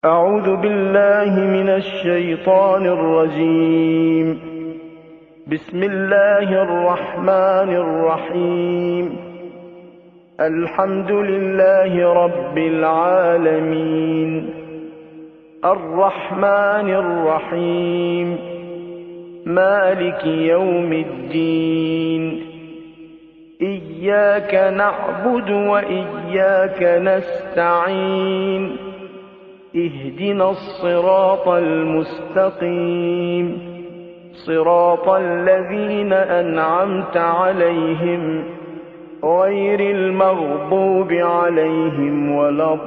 أعوذ بالله من الشيطان الرجيم. بسم الله الرحمن الرحيم. الحمد لله رب العالمين الرحمن الرحيم مالك يوم الدين إياك نعبد وإياك نستعين اهدنا الصراط المستقيم صراط الذين أنعمت عليهم غير المغضوب عليهم ولا الضالين.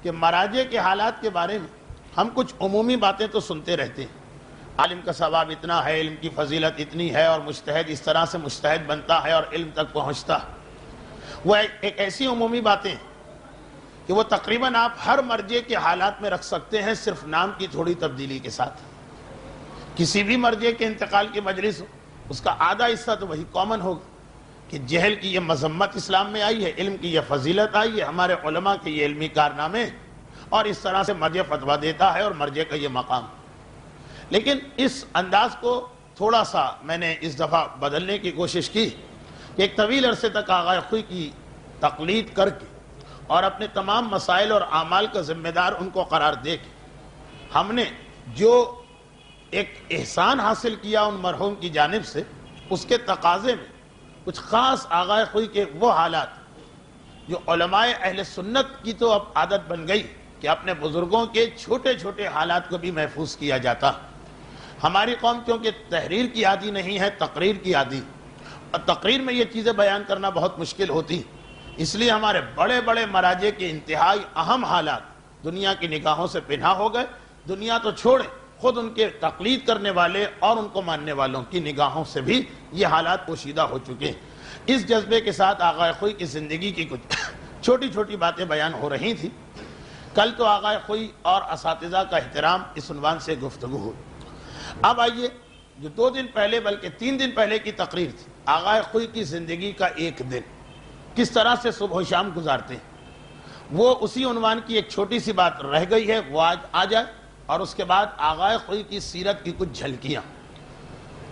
کہ مراجع کے حالات کے بارے میں ہم کچھ عمومی باتیں تو سنتے رہتے ہیں، عالم کا ثواب اتنا ہے، علم کی فضیلت اتنی ہے، اور مجتہد اس طرح سے مجتہد بنتا ہے اور علم تک پہنچتا ہے۔ وہ ایک ایسی عمومی باتیں ہیں کہ وہ تقریباً آپ ہر مرجع کے حالات میں رکھ سکتے ہیں، صرف نام کی تھوڑی تبدیلی کے ساتھ۔ کسی بھی مرجع کے انتقال کی مجلس ہو، اس کا آدھا حصہ تو وہی کامن ہوگا کہ جہل کی یہ مذمت اسلام میں آئی ہے، علم کی یہ فضیلت آئی ہے، ہمارے علماء کے یہ علمی کارنامے، اور اس طرح سے مرجع فتویٰ دیتا ہے اور مرجع کا یہ مقام۔ لیکن اس انداز کو تھوڑا سا میں نے اس دفعہ بدلنے کی کوشش کی کہ ایک طویل عرصے تک آغا خوئی کی تقلید کر کے اور اپنے تمام مسائل اور اعمال کا ذمہ دار ان کو قرار دے کے ہم نے جو ایک احسان حاصل کیا ان مرحوم کی جانب سے، اس کے تقاضے میں کچھ خاص آغا خوئی کے وہ حالات جو علماء اہل سنت کی تو اب عادت بن گئی کہ اپنے بزرگوں کے چھوٹے چھوٹے حالات کو بھی محفوظ کیا جاتا۔ ہماری قوم کیونکہ تحریر کی عادی نہیں ہے، تقریر کی عادی، اور تقریر میں یہ چیزیں بیان کرنا بہت مشکل ہوتی، اس لیے ہمارے بڑے بڑے مراجع کے انتہائی اہم حالات دنیا کی نگاہوں سے پنہا ہو گئے۔ دنیا تو چھوڑیں، خود ان کے تقلید کرنے والے اور ان کو ماننے والوں کی نگاہوں سے بھی یہ حالات پوشیدہ ہو چکے ہیں۔ اس جذبے کے ساتھ آغا خوئی کی زندگی کی کچھ چھوٹی چھوٹی باتیں بیان ہو رہی تھیں۔ کل تو آغا خوئی اور اساتذہ کا احترام اس عنوان سے گفتگو ہوئی۔ اب آئیے، جو 2 دن پہلے بلکہ 3 دن پہلے کی تقریر تھی، آغا خوئی کی زندگی کا ایک دن کس طرح سے صبح و شام گزارتے ہیں، وہ اسی عنوان کی ایک چھوٹی سی بات رہ گئی ہے، وہ آج آ جائے، اور اس کے بعد آغا خوئی کی سیرت کی کچھ جھلکیاں،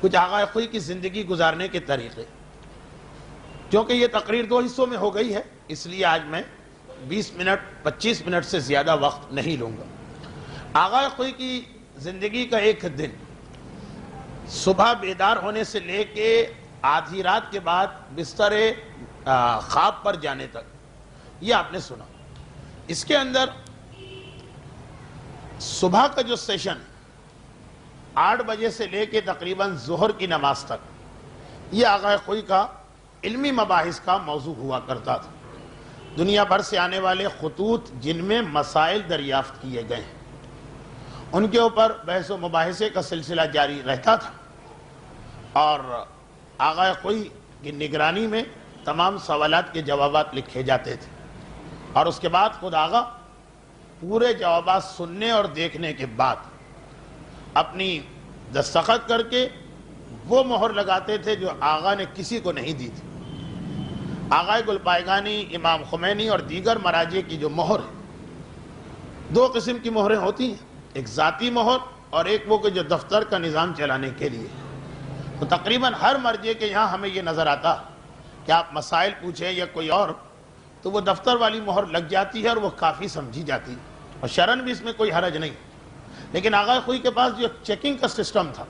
کچھ آغا خوئی کی زندگی گزارنے کے طریقے۔ کیونکہ یہ تقریر 2 حصوں میں ہو گئی ہے، اس لیے آج میں 20 منٹ 25 منٹ سے زیادہ وقت نہیں لوں گا۔ آغا خوئی کی زندگی کا ایک دن صبح بیدار ہونے سے لے کے آدھی رات کے بعد بستر خواب پر جانے تک، یہ آپ نے سنا۔ اس کے اندر صبح کا جو سیشن 8 بجے سے لے کے تقریباً ظہر کی نماز تک، یہ آغا خوئی کا علمی مباحث کا موضوع ہوا کرتا تھا۔ دنیا بھر سے آنے والے خطوط جن میں مسائل دریافت کیے گئے ہیں، ان کے اوپر بحث و مباحثے کا سلسلہ جاری رہتا تھا، اور آغا خوئی کی نگرانی میں تمام سوالات کے جوابات لکھے جاتے تھے، اور اس کے بعد خود آغا پورے جوابات سننے اور دیکھنے کے بعد اپنی دستخط کر کے وہ مہر لگاتے تھے جو آغا نے کسی کو نہیں دی تھی۔ آغا گلپائگانی، امام خمینی اور دیگر مراجع کی جو مہر ہے، 2 قسم کی مہریں ہوتی ہیں، ایک ذاتی مہر اور ایک وہ کہ جو دفتر کا نظام چلانے کے لیے۔ تو تقریباً ہر مرجع کے یہاں ہمیں یہ نظر آتا کہ آپ مسائل پوچھیں یا کوئی اور، تو وہ دفتر والی مہر لگ جاتی ہے اور وہ کافی سمجھی جاتی ہے، اور شرعاً بھی اس میں کوئی حرج نہیں۔ لیکن آغا خوئی کے پاس جو چیکنگ کا سسٹم تھا،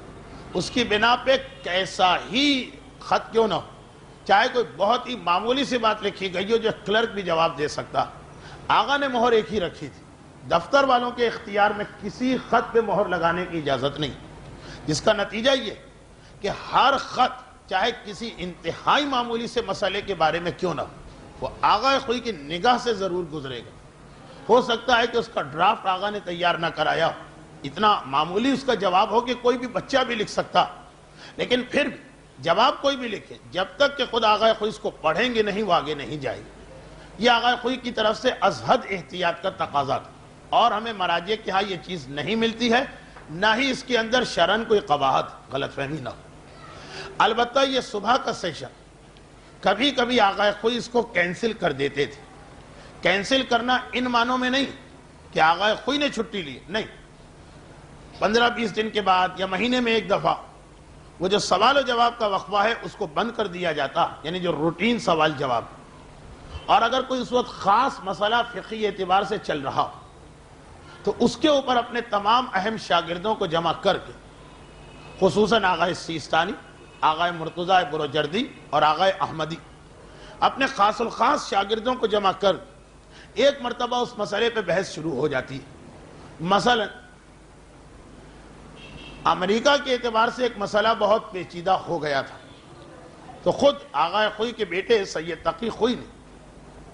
اس کی بنا پہ کیسا ہی خط کیوں نہ ہو، چاہے کوئی بہت ہی معمولی سی بات لکھی گئی ہو جو کلرک بھی جواب دے سکتا، آغا نے مہر ایک ہی رکھی تھی۔ دفتر والوں کے اختیار میں کسی خط پہ مہر لگانے کی اجازت نہیں، جس کا نتیجہ یہ کہ ہر خط چاہے کسی انتہائی معمولی سے مسئلے کے بارے میں کیوں نہ ہو، وہ آغا خوئی کی نگاہ سے ضرور گزرے گا۔ ہو سکتا ہے کہ اس کا ڈرافٹ آغا نے تیار نہ کرایا ہو، اتنا معمولی اس کا جواب ہو کہ کوئی بھی بچہ بھی لکھ سکتا، لیکن پھر بھی جواب کوئی بھی لکھے، جب تک کہ خود آغا خوئی اس کو پڑھیں گے نہیں، وہ آگے نہیں جائے گی۔ یہ آغا خوئی کی طرف سے از حد احتیاط کا تقاضا تھا، اور ہمیں مراجع کے ہاں یہ چیز نہیں ملتی ہے نہ ہی اس کے اندر شرعن کوئی قباحت غلط فہمی نہ ہو۔ البتہ یہ صبح کا سیشن کبھی کبھی آقا خوئی اس کو کینسل کر دیتے تھے۔ کینسل کرنا ان معنوں میں نہیں کہ آقا خوئی نے چھٹی لی، نہیں، 15-20 دن کے بعد یا مہینے میں ایک دفعہ وہ جو سوال و جواب کا وقفہ ہے اس کو بند کر دیا جاتا، یعنی جو روٹین سوال جواب، اور اگر کوئی اس وقت خاص مسئلہ فقہی اعتبار سے چل رہا ہو تو اس کے اوپر اپنے تمام اہم شاگردوں کو جمع کر کے، خصوصاً آقا سیستانی، آقا مرتضیٰ بروجردی اور آقا احمدی، اپنے خاص الخاص شاگردوں کو جمع کر ایک مرتبہ اس مسئلے پہ بحث شروع ہو جاتی ہے۔ مثلا امریکہ کے اعتبار سے ایک مسئلہ بہت پیچیدہ ہو گیا تھا، تو خود آقا خوئی کے بیٹے سید تقی خوئی نے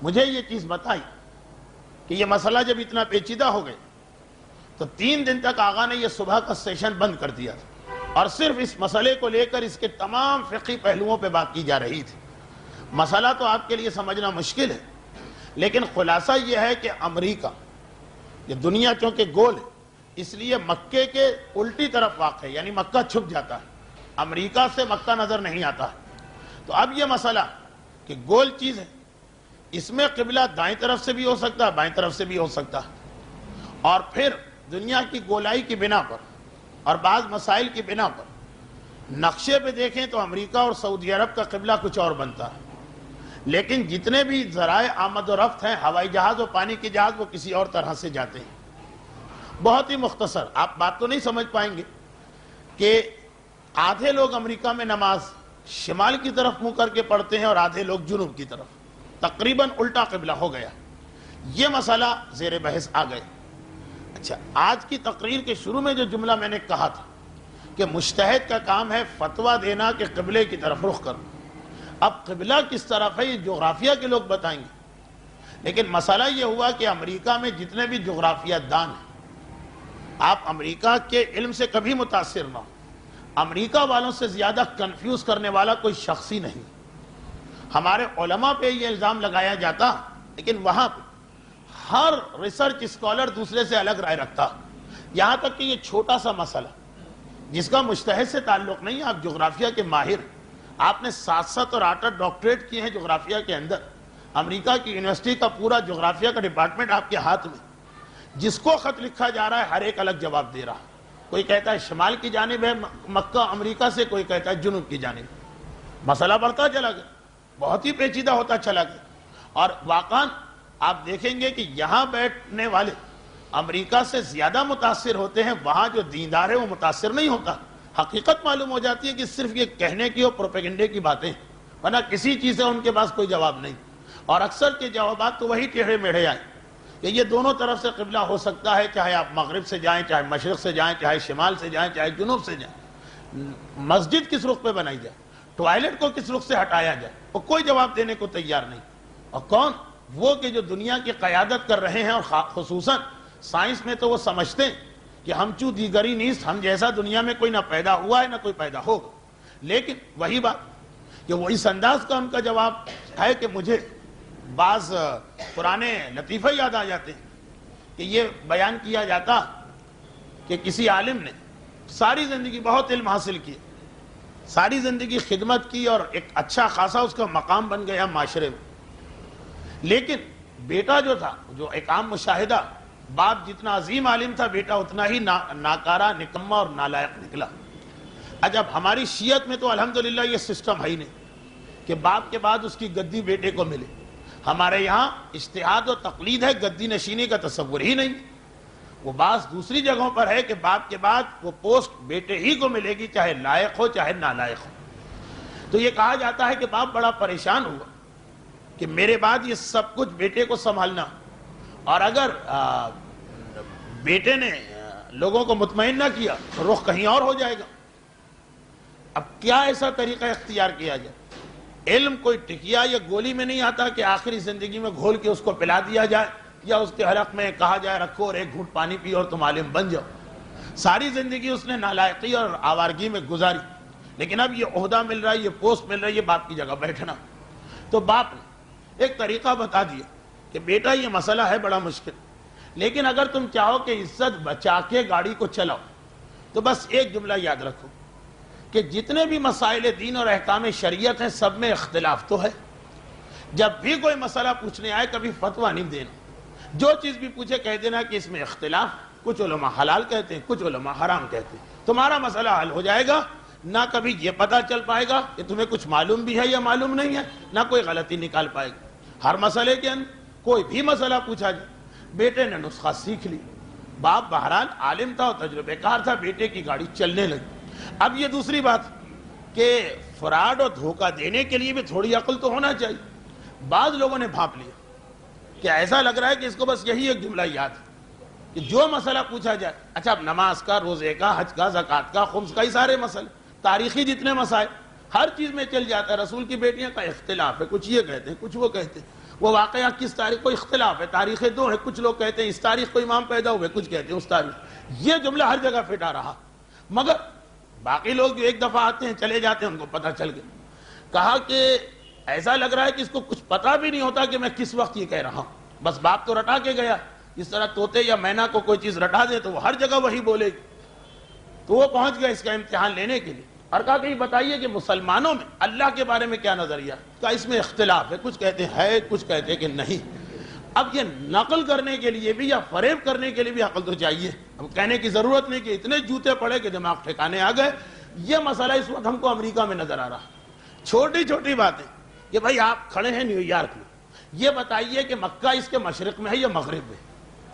مجھے یہ چیز بتائی کہ یہ مسئلہ جب اتنا پیچیدہ ہو گیا تو 3 دن تک آقا نے یہ صبح کا سیشن بند کر دیا تھا، اور صرف اس مسئلے کو لے کر اس کے تمام فقہی پہلوؤں پہ بات کی جا رہی تھی۔ مسئلہ تو آپ کے لیے سمجھنا مشکل ہے، لیکن خلاصہ یہ ہے کہ امریکہ، یہ دنیا چونکہ گول ہے اس لیے مکے کے الٹی طرف واقع ہے، یعنی مکہ چھپ جاتا ہے، امریکہ سے مکہ نظر نہیں آتا ہے۔ تو اب یہ مسئلہ کہ گول چیز ہے، اس میں قبلہ دائیں طرف سے بھی ہو سکتا ہے، بائیں طرف سے بھی ہو سکتا ہے، اور پھر دنیا کی گولائی کی بنا پر اور بعض مسائل کی بنا پر نقشے پہ دیکھیں تو امریکہ اور سعودی عرب کا قبلہ کچھ اور بنتا ہے، لیکن جتنے بھی ذرائع آمد و رفت ہیں، ہوائی جہاز و پانی کے جہاز، وہ کسی اور طرح سے جاتے ہیں۔ بہت ہی مختصر، آپ بات تو نہیں سمجھ پائیں گے کہ آدھے لوگ امریکہ میں نماز شمال کی طرف منہ کر کے پڑھتے ہیں اور آدھے لوگ جنوب کی طرف، تقریباً الٹا قبلہ ہو گیا۔ یہ مسئلہ زیر بحث آ گئے۔ اچھا، آج کی تقریر کے شروع میں جو جملہ میں نے کہا تھا کہ مجتہد کا کام ہے فتویٰ دینا کہ قبلے کی طرف رخ کرو، اب قبلہ کس طرف ہے یہ جغرافیہ کے لوگ بتائیں گے، لیکن مسئلہ یہ ہوا کہ امریکہ میں جتنے بھی جغرافیہ دان ہیں، آپ امریکہ کے علم سے کبھی متاثر نہ ہو، امریکہ والوں سے زیادہ کنفیوز کرنے والا کوئی شخص ہی نہیں۔ ہمارے علماء پہ یہ الزام لگایا جاتا، لیکن وہاں پہ ہر ریسرچ اسکالر دوسرے سے الگ رائے رکھتا، یہاں تک کہ یہ چھوٹا سا مسئلہ جس کا مجتہد سے تعلق نہیں، آپ جغرافیہ کے ماہر، آپ نے 7 اور 8 ڈاکٹریٹ کیے ہیں جغرافیہ کے اندر، امریکہ کی یونیورسٹی کا پورا جغرافیہ کا ڈپارٹمنٹ آپ کے ہاتھ میں، جس کو خط لکھا جا رہا ہے ہر ایک الگ جواب دے رہا ہے، کوئی کہتا ہے شمال کی جانب ہے مکہ امریکہ سے، کوئی کہتا ہے جنوب کی جانب، مسئلہ بڑھتا چلا گیا، بہت ہی پیچیدہ ہوتا چلا گیا، اور واقعاً آپ دیکھیں گے کہ یہاں بیٹھنے والے امریکہ سے زیادہ متاثر ہوتے ہیں، وہاں جو دیندار ہے وہ متاثر نہیں ہوتا۔ حقیقت معلوم ہو جاتی ہے کہ صرف یہ کہنے کی اور پروپیگنڈے کی باتیں، ورنہ کسی چیز سے ان کے پاس کوئی جواب نہیں، اور اکثر کے جوابات تو وہی ٹیڑھے میڑھے آئے کہ یہ دونوں طرف سے قبلہ ہو سکتا ہے، چاہے آپ مغرب سے جائیں، چاہے مشرق سے جائیں، چاہے شمال سے جائیں، چاہے جنوب سے جائیں، مسجد کس رخ پہ بنائی جائے، ٹوائلٹ کو کس رخ سے ہٹایا جائے، وہ کوئی جواب دینے کو تیار نہیں۔ اور کون؟ وہ کہ جو دنیا کی قیادت کر رہے ہیں، اور خصوصاً سائنس میں تو وہ سمجھتے ہیں کہ ہم چو دیگری نیست، ہم جیسا دنیا میں کوئی نہ پیدا ہوا ہے نہ کوئی پیدا ہوگا، لیکن وہی بات کہ وہ اس انداز کا ان کا جواب ہے کہ مجھے بعض پرانے لطیفہ یاد آ جاتے ہیں کہ یہ بیان کیا جاتا کہ کسی عالم نے ساری زندگی بہت علم حاصل کیا، ساری زندگی خدمت کی، اور ایک اچھا خاصا اس کا مقام بن گیا معاشرے میں، لیکن بیٹا جو تھا، جو ایک عام مشاہدہ، باپ جتنا عظیم عالم تھا بیٹا اتنا ہی ناکارہ، نکمہ اور نالائق نکلا۔ عجب، ہماری شیعت میں تو الحمدللہ یہ سسٹم ہے ہی نہیں کہ باپ کے بعد اس کی گدی بیٹے کو ملے، ہمارے یہاں اجتہاد و تقلید ہے، گدی نشینی کا تصور ہی نہیں۔ وہ بعض دوسری جگہوں پر ہے کہ باپ کے بعد وہ پوسٹ بیٹے ہی کو ملے گی، چاہے لائق ہو چاہے نالائق ہو۔ تو یہ کہا جاتا ہے کہ باپ بڑا پریشان ہوا کہ میرے بعد یہ سب کچھ بیٹے کو سنبھالنا، اور اگر بیٹے نے لوگوں کو مطمئن نہ کیا تو رخ کہیں اور ہو جائے گا۔ اب کیا ایسا طریقہ اختیار کیا جائے؟ علم کوئی ٹکیا یا گولی میں نہیں آتا کہ آخری زندگی میں گھول کے اس کو پلا دیا جائے، یا اس کے حلق میں کہا جائے رکھو اور ایک گھونٹ پانی پیو اور تم عالم بن جاؤ۔ ساری زندگی اس نے نالائقی اور آوارگی میں گزاری، لیکن اب یہ عہدہ مل رہا ہے، یہ پوسٹ مل رہا ہے، یہ باپ کی جگہ بیٹھنا۔ تو باپ نے ایک طریقہ بتا دیا کہ بیٹا یہ مسئلہ ہے بڑا مشکل، لیکن اگر تم چاہو کہ عزت بچا کے گاڑی کو چلاؤ تو بس ایک جملہ یاد رکھو کہ جتنے بھی مسائل دین اور احکام شریعت ہیں سب میں اختلاف تو ہے. جب بھی کوئی مسئلہ پوچھنے آئے کبھی فتویٰ نہیں دینا. جو چیز بھی پوچھے کہہ دینا کہ اس میں اختلاف، کچھ علماء حلال کہتے ہیں، کچھ علماء حرام کہتے ہیں. تمہارا مسئلہ حل ہو جائے گا. نہ کبھی یہ پتا چل پائے گا کہ تمہیں کچھ معلوم بھی ہے یا معلوم نہیں ہے، نہ کوئی غلطی نکال پائے گا. ہر مسئلے کے اندر کوئی بھی مسئلہ پوچھا جائے. بیٹے نے نسخہ سیکھ لی، باپ بہرحال عالم تھا اور تجربے کار تھا، بیٹے کی گاڑی چلنے لگی. اب یہ دوسری بات کہ فراڈ اور دھوکہ دینے کے لیے بھی تھوڑی عقل تو ہونا چاہیے. بعض لوگوں نے بھانپ لیا کہ ایسا لگ رہا ہے کہ اس کو بس یہی ایک جملہ یاد ہے کہ جو مسئلہ پوچھا جائے، اچھا اب نماز کا، روزے کا، حج کا، زکوٰۃ کا، خمس کا، یہ سارے مسئلے، تاریخی جتنے مسائل، ہر چیز میں چل جاتا ہے. رسول کی بیٹیاں کا اختلاف ہے، کچھ یہ کہتے ہیں کچھ وہ کہتے ہیں. وہ واقعہ کس تاریخ کو اختلاف ہے، تاریخیں دو ہیں، کچھ لوگ کہتے ہیں اس تاریخ کو امام پیدا ہوئے، کچھ کہتے ہیں اس تاریخ. یہ جملہ ہر جگہ پھٹا رہا. مگر باقی لوگ جو ایک دفعہ آتے ہیں چلے جاتے ہیں، ان کو پتہ چل گیا. کہا کہ ایسا لگ رہا ہے کہ اس کو کچھ پتہ بھی نہیں ہوتا کہ میں کس وقت یہ کہہ رہا ہوں. بس باپ تو رٹا کے گیا. اس طرح طوطے یا مینا کو کوئی چیز رٹا دے تو وہ ہر جگہ وہی بولے گی. تو وہ پہنچ گیا اس کا امتحان لینے کے لیے اور کہا کہ یہ بتائیے کہ مسلمانوں میں اللہ کے بارے میں کیا نظریہ. کہا اس میں اختلاف ہے، کچھ کہتے ہیں ہے، کچھ کہتے ہیں کہ نہیں. اب یہ نقل کرنے کے لیے بھی یا فریب کرنے کے لیے بھی عقل تو چاہیے. اب کہنے کی ضرورت نہیں کہ اتنے جوتے پڑے کہ دماغ ٹھکانے آ گئے. یہ مسئلہ اس وقت ہم کو امریکہ میں نظر آ رہا. چھوٹی چھوٹی باتیں کہ بھائی آپ کھڑے ہیں نیو یارک میں، یہ بتائیے کہ مکہ اس کے مشرق میں ہے یا مغرب میں،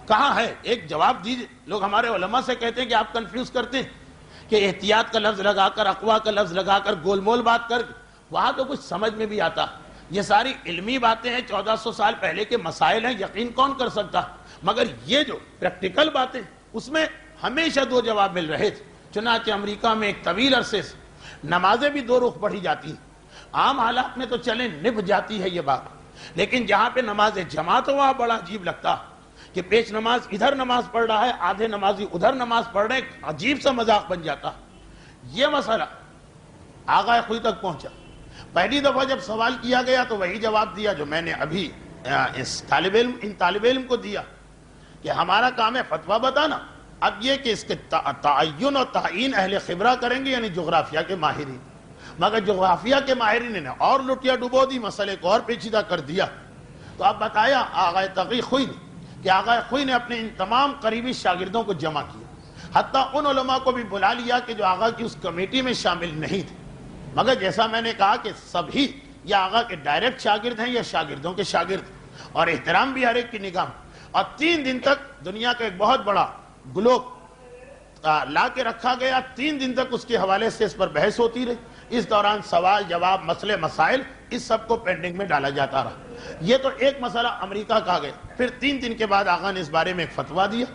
کہاں ہے؟ ایک جواب دیجیے. لوگ ہمارے علماء سے کہتے ہیں کہ آپ کنفیوز کرتے ہیں کہ احتیاط کا لفظ لگا کر، اقوا کا لفظ لگا کر، گول مول بات کر، وہاں تو کچھ سمجھ میں بھی آتا. یہ ساری علمی باتیں ہیں، 1400 سال پہلے کے مسائل ہیں، یقین کون کر سکتا. مگر یہ جو پریکٹیکل باتیں، اس میں ہمیشہ دو جواب مل رہے تھے. چنانچہ امریکہ میں ایک طویل عرصے سے نمازیں بھی دو رخ پڑھی جاتی ہیں. عام حالات میں تو چلیں نبھ جاتی ہے یہ بات، لیکن جہاں پہ نماز جماعت ہو وہاں بڑا عجیب لگتا کہ پیش نماز ادھر نماز پڑھ رہا ہے، آدھے نمازی ادھر نماز پڑھ رہے، عجیب سا مذاق بن جاتا. یہ مسئلہ آغا خوئی تک پہنچا. پہلی دفعہ جب سوال کیا گیا تو وہی جواب دیا جو میں نے ابھی ان طالب علم کو دیا کہ ہمارا کام ہے فتویٰ بتانا. اب یہ کہ اس کے تعین اور تعین اہل خبرہ کریں گے، یعنی جغرافیہ کے ماہرین. مگر جغرافیہ کے ماہرین نے اور لٹیا ڈبو دی، مسئلے کو اور پیچیدہ کر دیا. تو اب بتایا آغا تقی خوئی نے کہ آغا خوئی نے اپنے ان تمام قریبی شاگردوں کو جمع کیا، حتیٰ ان علماء کو بھی بلا لیا کہ جو آغا کی اس کمیٹی میں شامل نہیں تھے. مگر جیسا میں نے کہا کہ سبھی یا آغا کے ڈائریکٹ شاگرد ہیں یا شاگردوں کے شاگرد، اور احترام بھی ہر ایک کی نگاہ. اور 3 دن تک دنیا کا ایک بہت بڑا گلوب لا کے رکھا گیا. 3 دن تک اس کے حوالے سے اس پر بحث ہوتی رہی. اس دوران سوال جواب، مسئلے مسائل، اس سب کو پینڈنگ میں ڈالا جاتا رہا. یہ تو ایک مسئلہ امریکہ کا گیا. پھر 3 دن کے بعد آغا نے اس بارے میں ایک فتویٰ دیا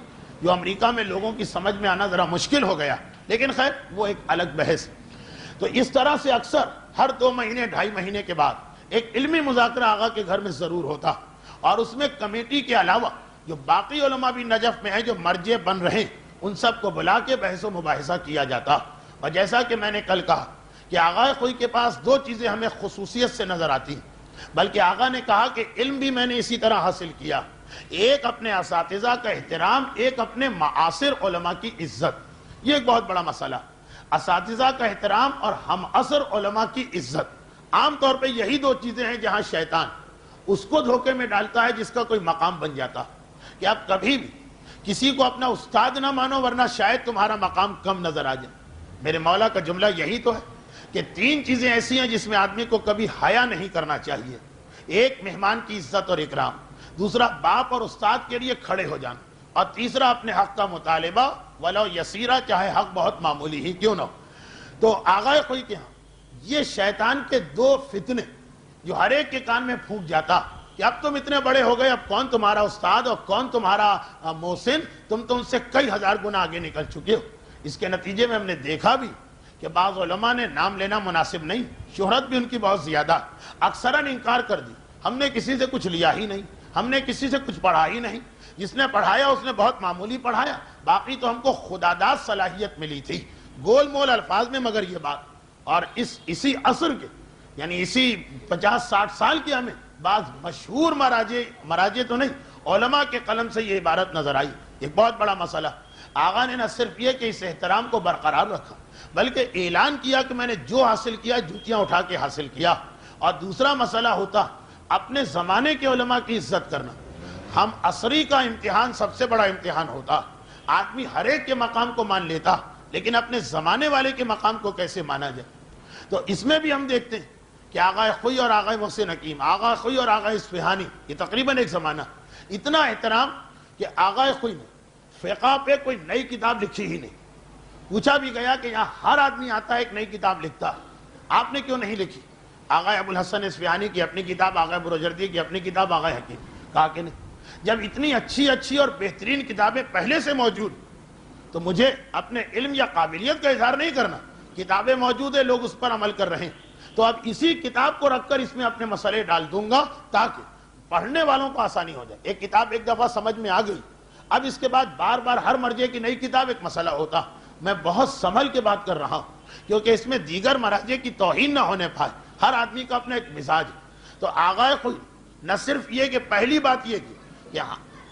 جو امریکہ میں لوگوں کی سمجھ میں آنا ذرا مشکل ہو گیا، لیکن خیر وہ ایک الگ بحث. تو اس طرح سے اکثر ہر 2 مہینے 2.5 مہینے کے بعد ایک علمی مذاکرہ آغا کے گھر میں ضرور ہوتا، اور اس میں کمیٹی کے علاوہ جو باقی علماء بھی نجف میں ہیں جو مرجع بن رہے ہیں ان سب کو بلا کے بحث و مباحثہ کیا جاتا. اور جیسا کہ میں نے کل کہا کہ آغا خوئی کے پاس 2 چیزیں ہمیں خصوصیت سے نظر آتی ہیں، بلکہ آغا نے کہا کہ علم بھی میں نے اسی طرح حاصل کیا. ایک اپنے اساتذہ کا احترام، ایک اپنے معاصر علماء کی عزت. یہ ایک بہت بڑا مسئلہ، اساتذہ کا احترام اور ہم عصر علماء کی عزت. عام طور پہ یہی 2 چیزیں ہیں جہاں شیطان اس کو دھوکے میں ڈالتا ہے جس کا کوئی مقام بن جاتا کہ آپ کبھی بھی کسی کو اپنا استاد نہ مانو ورنہ شاید تمہارا مقام کم نظر آ جائے. میرے مولا کا جملہ یہی تو ہے کہ 3 چیزیں ایسی ہیں جس میں آدمی کو کبھی حیا نہیں کرنا چاہیے. ایک مہمان کی عزت اور اکرام، دوسرا باپ اور استاد کے لیے کھڑے ہو جانا، اور تیسرا اپنے حق کا مطالبہ ولو یسیرہ، چاہے حق بہت معمولی ہی کیوں نہ ہو. تو آغا خوئی کے ہاں یہ شیطان کے 2 فتنے جو ہر ایک کے کان میں پھونک جاتا کہ اب تم اتنے بڑے ہو گئے، اب کون تمہارا استاد اور کون تمہارا محسن، تم تو ان سے کئی ہزار گنا آگے نکل چکے ہو. اس کے نتیجے میں ہم نے دیکھا بھی کہ بعض علماء نے نام لینا مناسب نہیں، شہرت بھی ان کی بہت زیادہ، اکثراً انکار کر دی. ہم نے کسی سے کچھ لیا ہی نہیں، ہم نے کسی سے کچھ پڑھا ہی نہیں، جس نے پڑھایا اس نے بہت معمولی پڑھایا، باقی تو ہم کو خداداد صلاحیت ملی تھی، گول مول الفاظ میں. مگر یہ بات اور اسی عصر کے یعنی اسی 50-60 سال کے ہمیں بعض مشہور مراجع تو نہیں، علماء کے قلم سے یہ عبارت نظر آئی. ایک بہت بڑا مسئلہ آقا نے نہ صرف یہ کہ اس احترام کو برقرار رکھا بلکہ اعلان کیا کہ میں نے جو حاصل کیا جوتیاں اٹھا کے حاصل کیا. اور دوسرا مسئلہ ہوتا اپنے زمانے کے علماء کی عزت کرنا. ہم عصری کا امتحان سب سے بڑا امتحان ہوتا. آدمی ہر ایک کے مقام کو مان لیتا لیکن اپنے زمانے والے کے مقام کو کیسے مانا جائے. تو اس میں بھی ہم دیکھتے ہیں کہ آغا خوئی اور آغا محسن حکیم، آغا خوئی اور آغا اصفہانی، یہ تقریباً ایک زمانہ. اتنا احترام کہ آغا خوئی نے فقہ پہ کوئی نئی کتاب لکھی ہی نہیں. پوچھا بھی گیا کہ یہاں ہر آدمی آتا ہے ایک نئی کتاب لکھتا، آپ نے کیوں نہیں لکھی؟ آغا ابو الحسن اصفہانی کی اپنی کتاب، آغا بروجردی کی اپنی کتاب، آغا حکیم. کہا کہ نہیں. جب اتنی اچھی اور بہترین کتابیں پہلے سے موجود تو مجھے اپنے علم یا قابلیت کا اظہار نہیں کرنا. کتابیں موجود ہیں، لوگ اس پر عمل کر رہے ہیں، تو اب اسی کتاب کو رکھ کر اس میں اپنے مسئلے ڈال دوں گا تاکہ پڑھنے والوں کو آسانی ہو جائے. ایک کتاب ایک دفعہ سمجھ میں آ گئی، اب اس کے بعد بار بار ہر مرجع کی نئی کتاب ایک مسئلہ ہوتا. میں بہت سنبھل کے بات کر رہا ہوں کیونکہ اس میں دیگر مراجع کی توہین نہ ہونے پائے. ہر آدمی کا اپنا ایک مزاج ہے. تو آغا خوئی نہ صرف یہ کہ پہلی بات یہ کہ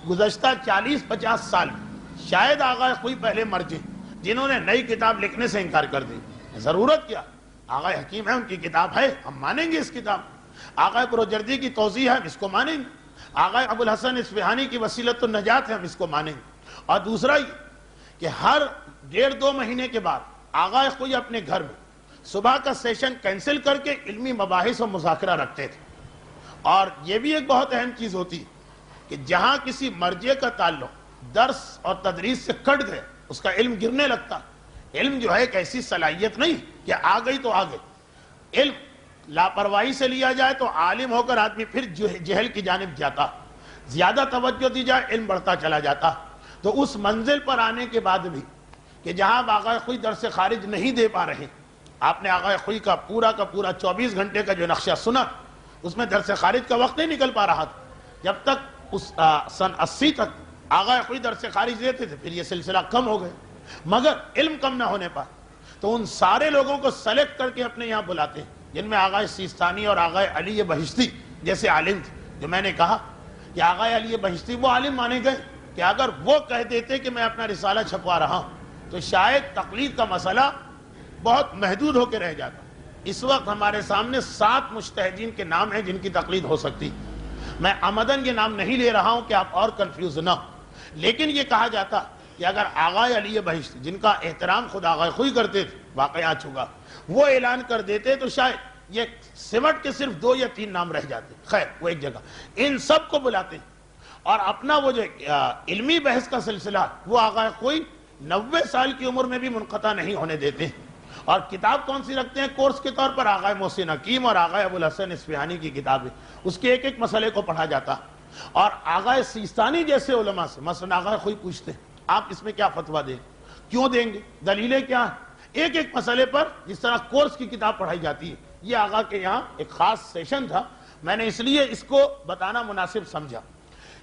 گزشتہ 40-50 سال میں شاید آغا خوئی پہلے مرجع جنہوں نے نئی کتاب لکھنے سے انکار کر دی. ضرورت کیا؟ آغا حکیم ہے، ان کی کتاب ہے، ہم مانیں گے اس کتاب. آغا بروجردی کی توضیح ہے، ہم اس کو مانیں گے. آغا ابو الحسن اصفہانی کی وسیلۃ النجات ہے، ہم اس کو مانیں گے. اور دوسرا یہ کہ ہر 1.5-2 مہینے کے بعد آغا خوئی اپنے گھر میں صبح کا سیشن کینسل کر کے علمی مباحث و مذاکرہ رکھتے تھے. اور یہ بھی ایک بہت اہم چیز ہوتی کہ جہاں کسی مرجع کا تعلق درس اور تدریس سے کٹ گئے اس کا علم گرنے لگتا. علم جو ہے ایک ایسی صلاحیت نہیں کہ آ گئی تو آ گئی. علم لاپرواہی سے لیا جائے تو عالم ہو کر آدمی پھر جہل کی جانب جاتا. زیادہ توجہ دی جائے علم بڑھتا چلا جاتا. تو اس منزل پر آنے کے بعد بھی کہ جہاں آغا خوئی درس خارج نہیں دے پا رہے، آپ نے آغا خوئی کا پورا 24 گھنٹے کا جو نقشہ سنا، اس میں درس خارج کا وقت نہیں نکل پا رہا تھا. جب تک اس سن 80 تک آغا خوئی درس خارج دیتے تھے، پھر یہ سلسلہ کم ہو گئے مگر علم کم نہ ہونے پا. تو ان سارے لوگوں کو سلیکٹ کر کے اپنے یہاں بلاتے ہیں جن میں آغا سیستانی اور آغا علی بہشتی جیسے عالم تھے. جو میں نے کہا کہ آغا علی بہشتی وہ عالم مانے گئے کہ اگر وہ کہہ دیتے کہ میں اپنا رسالہ چھپوا رہا ہوں تو شاید تقلید کا مسئلہ بہت محدود ہو کے رہ جاتا. اس وقت ہمارے سامنے 7 مجتہدین کے نام ہیں جن کی تقلید ہو سکتی. میں عمدن یہ نام نہیں لے رہا ہوں کہ آپ اور کنفیوز نہ ہو، لیکن یہ کہا جاتا کہ اگر آغا علی بہشتی جن کا احترام خود آغا خوئی کرتے تھے، واقعہ چکا، وہ اعلان کر دیتے تو شاید یہ سمٹ کے صرف 2 یا 3 نام رہ جاتے. خیر وہ ایک جگہ ان سب کو بلاتے ہیں اور اپنا وہ جو علمی بحث کا سلسلہ وہ آغا خوئی 90 سال کی عمر میں بھی منقطع نہیں ہونے دیتے ہیں. اور کتاب کون سی رکھتے ہیں کورس کے طور پر؟ آغا محسن حکیم اور آغا ابو الحسن اصفہانی کی کتابیں. اس کے ایک مسئلے کو پڑھا جاتا. اور آغا سیستانی جیسے علماء سے مثلا آغا خوئی پوچھتے ہیں آپ اس میں کیا فتویٰ دیں، کیوں دیں گے، دلیلیں کیا ہیں؟ ایک مسئلے پر جس طرح کورس کی کتاب پڑھائی جاتی ہے. یہ آغا کے یہاں ایک خاص سیشن تھا. میں نے اس لیے اس کو بتانا مناسب سمجھا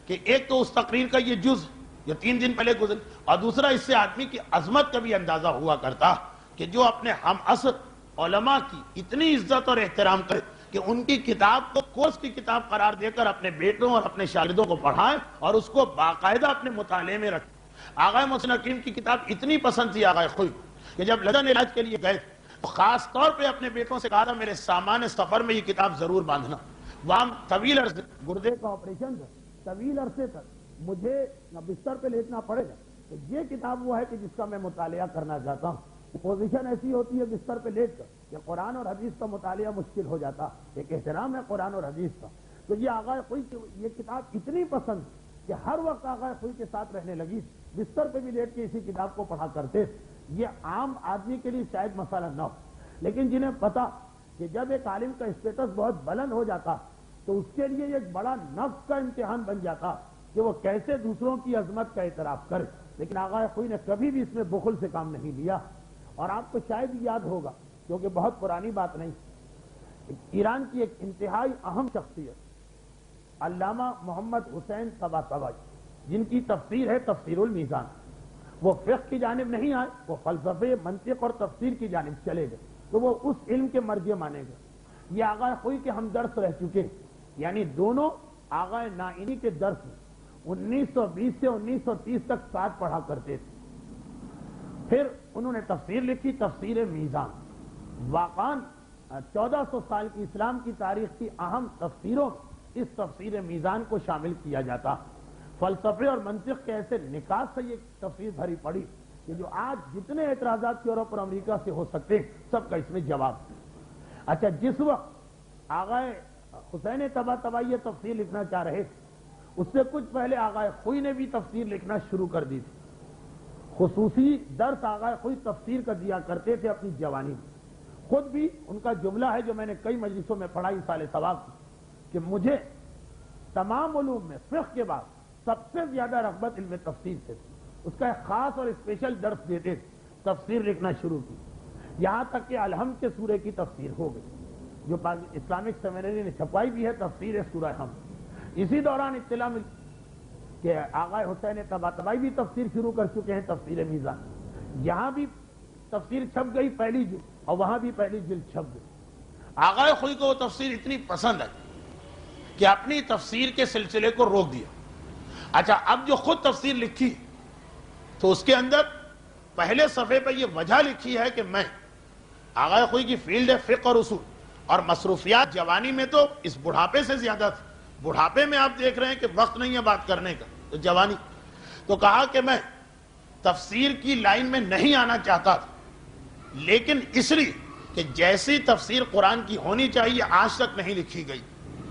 کہ ایک تو اس تقریر کا یہ جز جو 3 دن پہلے گزر، اور دوسرا اس سے آدمی کی عظمت کا بھی اندازہ ہوا کرتا کہ جو اپنے ہم عصر علماء کی اتنی عزت اور احترام کرے کہ ان کی کتاب کو کورس کی کتاب قرار دے کر اپنے بیٹوں اور اپنے شاگردوں کو پڑھائیں اور اس کو باقاعدہ اپنے مطالعے میں رکھیں. آغا محسن حکیم کی کتاب اتنی پسند تھی آغا خوئی کہ جب لندن علاج کے لیے گئے تو خاص طور پہ اپنے بیٹوں سے کہا تھا میرے سامان سفر میں یہ کتاب ضرور باندھنا. وہاں طویل عرصے گردے کا آپریشن تھا، طویل عرصے تک مجھے بستر پہ لیٹنا پڑے گا، تو یہ کتاب وہ ہے کہ جس کا میں مطالعہ کرنا چاہتا ہوں. پوزیشن ایسی ہوتی ہے بستر پہ لیٹ کر کہ قرآن اور حدیث کا مطالعہ مشکل ہو جاتا. ایک احترام ہے قرآن اور حدیث کا. تو یہ آغا خوئی کی یہ کتاب اتنی پسند کہ ہر وقت آغا خوئی کے ساتھ رہنے لگی، بستر پہ بھی لیٹ کے اسی کتاب کو پڑھا کرتے. یہ عام آدمی کے لیے شاید مسئلہ نہ ہو، لیکن جنہیں پتا کہ جب ایک عالم کا اسٹیٹس بہت بلند ہو جاتا تو اس کے لیے ایک بڑا نفس کا امتحان بن جاتا کہ وہ کیسے دوسروں کی عظمت کا اعتراف کرے. لیکن آغا خوئی نے کبھی بھی اس میں بخل سے کام نہیں لیا. اور آپ کو شاید یاد ہوگا کیونکہ بہت پرانی بات نہیں، ایران کی ایک انتہائی اہم شخصیت علامہ محمد حسین طباطبائی جن کی تفسیر ہے تفسیر المیزان، وہ فقہ کی جانب نہیں آئے، وہ فلسفے، منطق اور تفسیر کی جانب چلے گئے تو وہ اس علم کے مرجع مانے گئے. یہ آغا خوئی کے ہم درس رہ چکے، یعنی دونوں آغا نائینی کے درس 1920 سے 1930 تک ساتھ پڑھا کرتے تھے. پھر انہوں نے تفسیر لکھی، تفسیر میزان. واقعاً 1400 سال کی اسلام کی تاریخ کی اہم تفسیروں میں اس تفسیر میزان کو شامل کیا جاتا. فلسفے اور منطق کے ایسے نکات سے یہ تفسیر بھری پڑی کہ جو آج جتنے اعتراضات یورپ اور امریکہ سے ہو سکتے ہیں سب کا اس میں جواب. اچھا، جس وقت آغائے حسین طباطبائی یہ تفسیر لکھنا چاہ رہے تھے، اس سے کچھ پہلے آغائے خوئی نے بھی تفسیر لکھنا شروع کر دی تھی. خصوصی درس آغائے خوئی تفسیر کا دیا کرتے تھے اپنی جوانی میں. خود بھی ان کا جملہ ہے جو میں نے کئی مجلسوں میں پڑھا اس سال ثواب کی، کہ مجھے تمام علوم میں فقہ کے بعد سب سے زیادہ رغبت علم تفسیر سے تھی. اس کا ایک خاص اور اسپیشل درس دیتے تھے. تفسیر لکھنا شروع کی، یہاں تک کہ الحمد کے سورے کی تفسیر ہو گئی، جو اسلامک سیمینری نے چھپائی بھی ہے، تفسیر سورہ حمد. اسی دوران اطلاع ملی کہ آغا حسین طباطبائی بھی تفسیر شروع کر چکے ہیں، تفسیر میزان. یہاں بھی تفسیر چھپ گئی پہلی جلد، اور وہاں بھی پہلی جلد چھپ گئی. آغا خوئی کو وہ تفسیر اتنی پسند ہے کہ اپنی تفسیر کے سلسلے کو روک دیا. اچھا، اب جو خود تفسیر لکھی تو اس کے اندر پہلے صفحے پہ یہ وجہ لکھی ہے کہ میں آغا خوئی کی فیلڈ ہے فقہ اور اصول، اور مصروفیات جوانی میں تو اس بڑھاپے سے زیادہ تھی. بڑھاپے میں آپ دیکھ رہے ہیں کہ وقت نہیں ہے بات کرنے کا، تو جوانی تو کہا کہ میں تفسیر کی لائن میں نہیں آنا چاہتا تھا، لیکن اس لیے کہ جیسی تفسیر قرآن کی ہونی چاہیے آج تک نہیں لکھی گئی.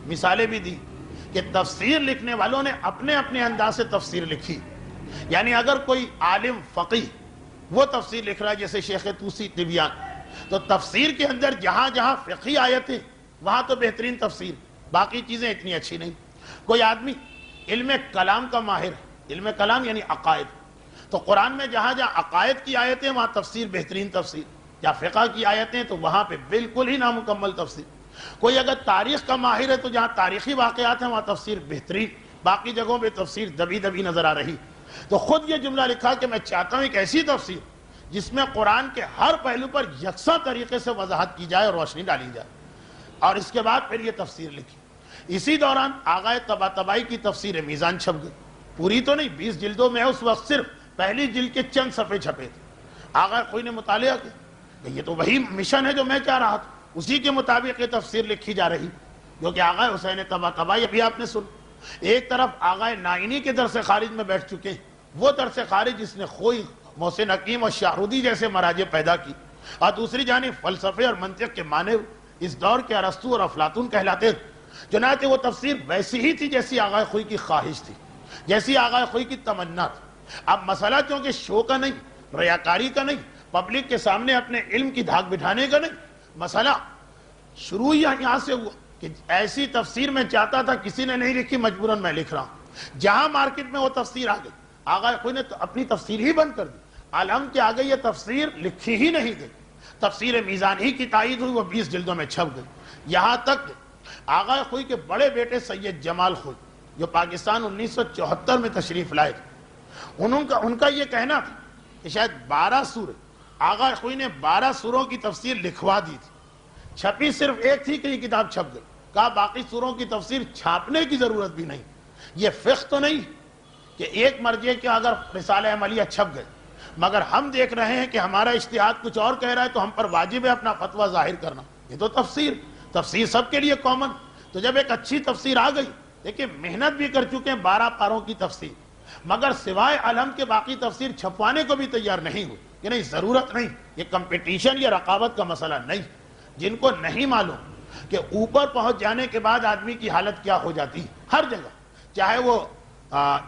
مثالیں بھی دی کہ تفسیر لکھنے والوں نے اپنے اپنے انداز سے تفسیر لکھی. یعنی اگر کوئی عالم فقیہ وہ تفسیر لکھ رہا ہے جیسے شیخ طوسی طبیان، تو تفسیر کے اندر جہاں جہاں فقہی آیتیں وہاں تو بہترین تفسیر، باقی چیزیں اتنی اچھی نہیں. کوئی آدمی علم کلام کا ماہر ہے، علم کلام یعنی عقائد، تو قرآن میں جہاں جہاں عقائد کی آیتیں وہاں تفسیر بہترین تفسیر، یا فقہ کی آیتیں تو وہاں پہ بالکل ہی نامکمل تفسیر. کوئی اگر تاریخ کا ماہر ہے تو جہاں تاریخی واقعات ہیں وہاں تفسیر بہترین، باقی جگہوں پہ تفسیر دبی دبی نظر آ رہی. تو خود یہ جملہ لکھا کہ میں چاہتا ہوں ایک ایسی تفسیر جس میں قرآن کے ہر پہلو پر یکساں طریقے سے وضاحت کی جائے اور روشنی ڈالی جائے. اور اس کے بعد پھر یہ تفسیر لکھی. اسی دوران آغائے طباطبائی کی تفسیر میزان چھپ گئی. پوری تو نہیں، 20 جلدوں میں ہے، اس وقت صرف پہلی جلد کے چند صفحے چھپے تھے. آغائے خوئی نے مطالعہ کیا کہ یہ تو وہی مشن ہے جو میں چاہ رہا تھا، اسی کے مطابق یہ تفسیر لکھی جا رہی، جو کہ آغائے حسین طباطبائی ابھی آپ نے سن. ایک طرف آغائے نائینی کے درس خارج میں بیٹھ چکے ہیں، وہ درس خارج جس نے خوئی، محسن حکیم اور شاہرودی جیسے مراجع پیدا کی، اور دوسری جانب فلسفے اور منطق کے مانو اس دور کے ارسطو اور افلاطون کہلاتے تھے. چنانچہ وہ تفسیر ویسی ہی تھی جیسی آغائے خوئی کی خواہش تھی، جیسی آغائے خوئی کی تمنا تھی. اب مسئلہ چونکہ شو کا نہیں، ریاکاری کا نہیں، پبلک کے سامنے اپنے علم کی دھاک بٹھانے کا نہیں، مسئلہ شروع ہی یہاں سے ہوا کہ ایسی تفسیر میں چاہتا تھا، کسی نے نہیں لکھی، مجبوراً میں لکھ رہا ہوں. جہاں مارکیٹ میں وہ تفسیر آ گئی، آغائے خوئی نے تو اپنی تفسیر ہی بند کر دی. عالم کے آگے یہ تفسیر لکھی ہی نہیں گئی. تفسیر میزان ہی کی تائید ہوئی، وہ 20 جلدوں میں چھپ گئی. یہاں تک آغائے خوئی کے بڑے بیٹے سید جمال خوئی جو پاکستان 1974 میں تشریف لائے تھے، ان کا یہ کہنا تھا کہ شاید 12 سورے، آغائے خوئی نے 12 سوروں کی تفسیر لکھوا دی تھی. چھپی صرف ایک تھی کہ یہ کتاب چھپ گئی. کہا باقی سوروں کی تفسیر چھاپنے کی ضرورت بھی نہیں. یہ فقہ تو نہیں کہ ایک مرجع کے اگر رسالہ عملیہ چھپ گئے، مگر ہم دیکھ رہے ہیں کہ ہمارا اجتہاد کچھ اور کہہ رہا ہے تو ہم پر واجب ہے اپنا فتویٰ ظاہر کرنا. یہ تو تفسیر سب کے لیے کامن. تو جب ایک اچھی تفسیر آ گئی، دیکھیں محنت بھی کر چکے ہیں 12 پاروں کی تفسیر، مگر سوائے علم کے باقی تفسیر چھپوانے کو بھی تیار نہیں ہوئی کہ نہیں ضرورت نہیں. یہ کمپٹیشن یا رقابت کا مسئلہ نہیں. جن کو نہیں معلوم کہ اوپر پہنچ جانے کے بعد آدمی کی حالت کیا ہو جاتی ہے ہر جگہ، چاہے وہ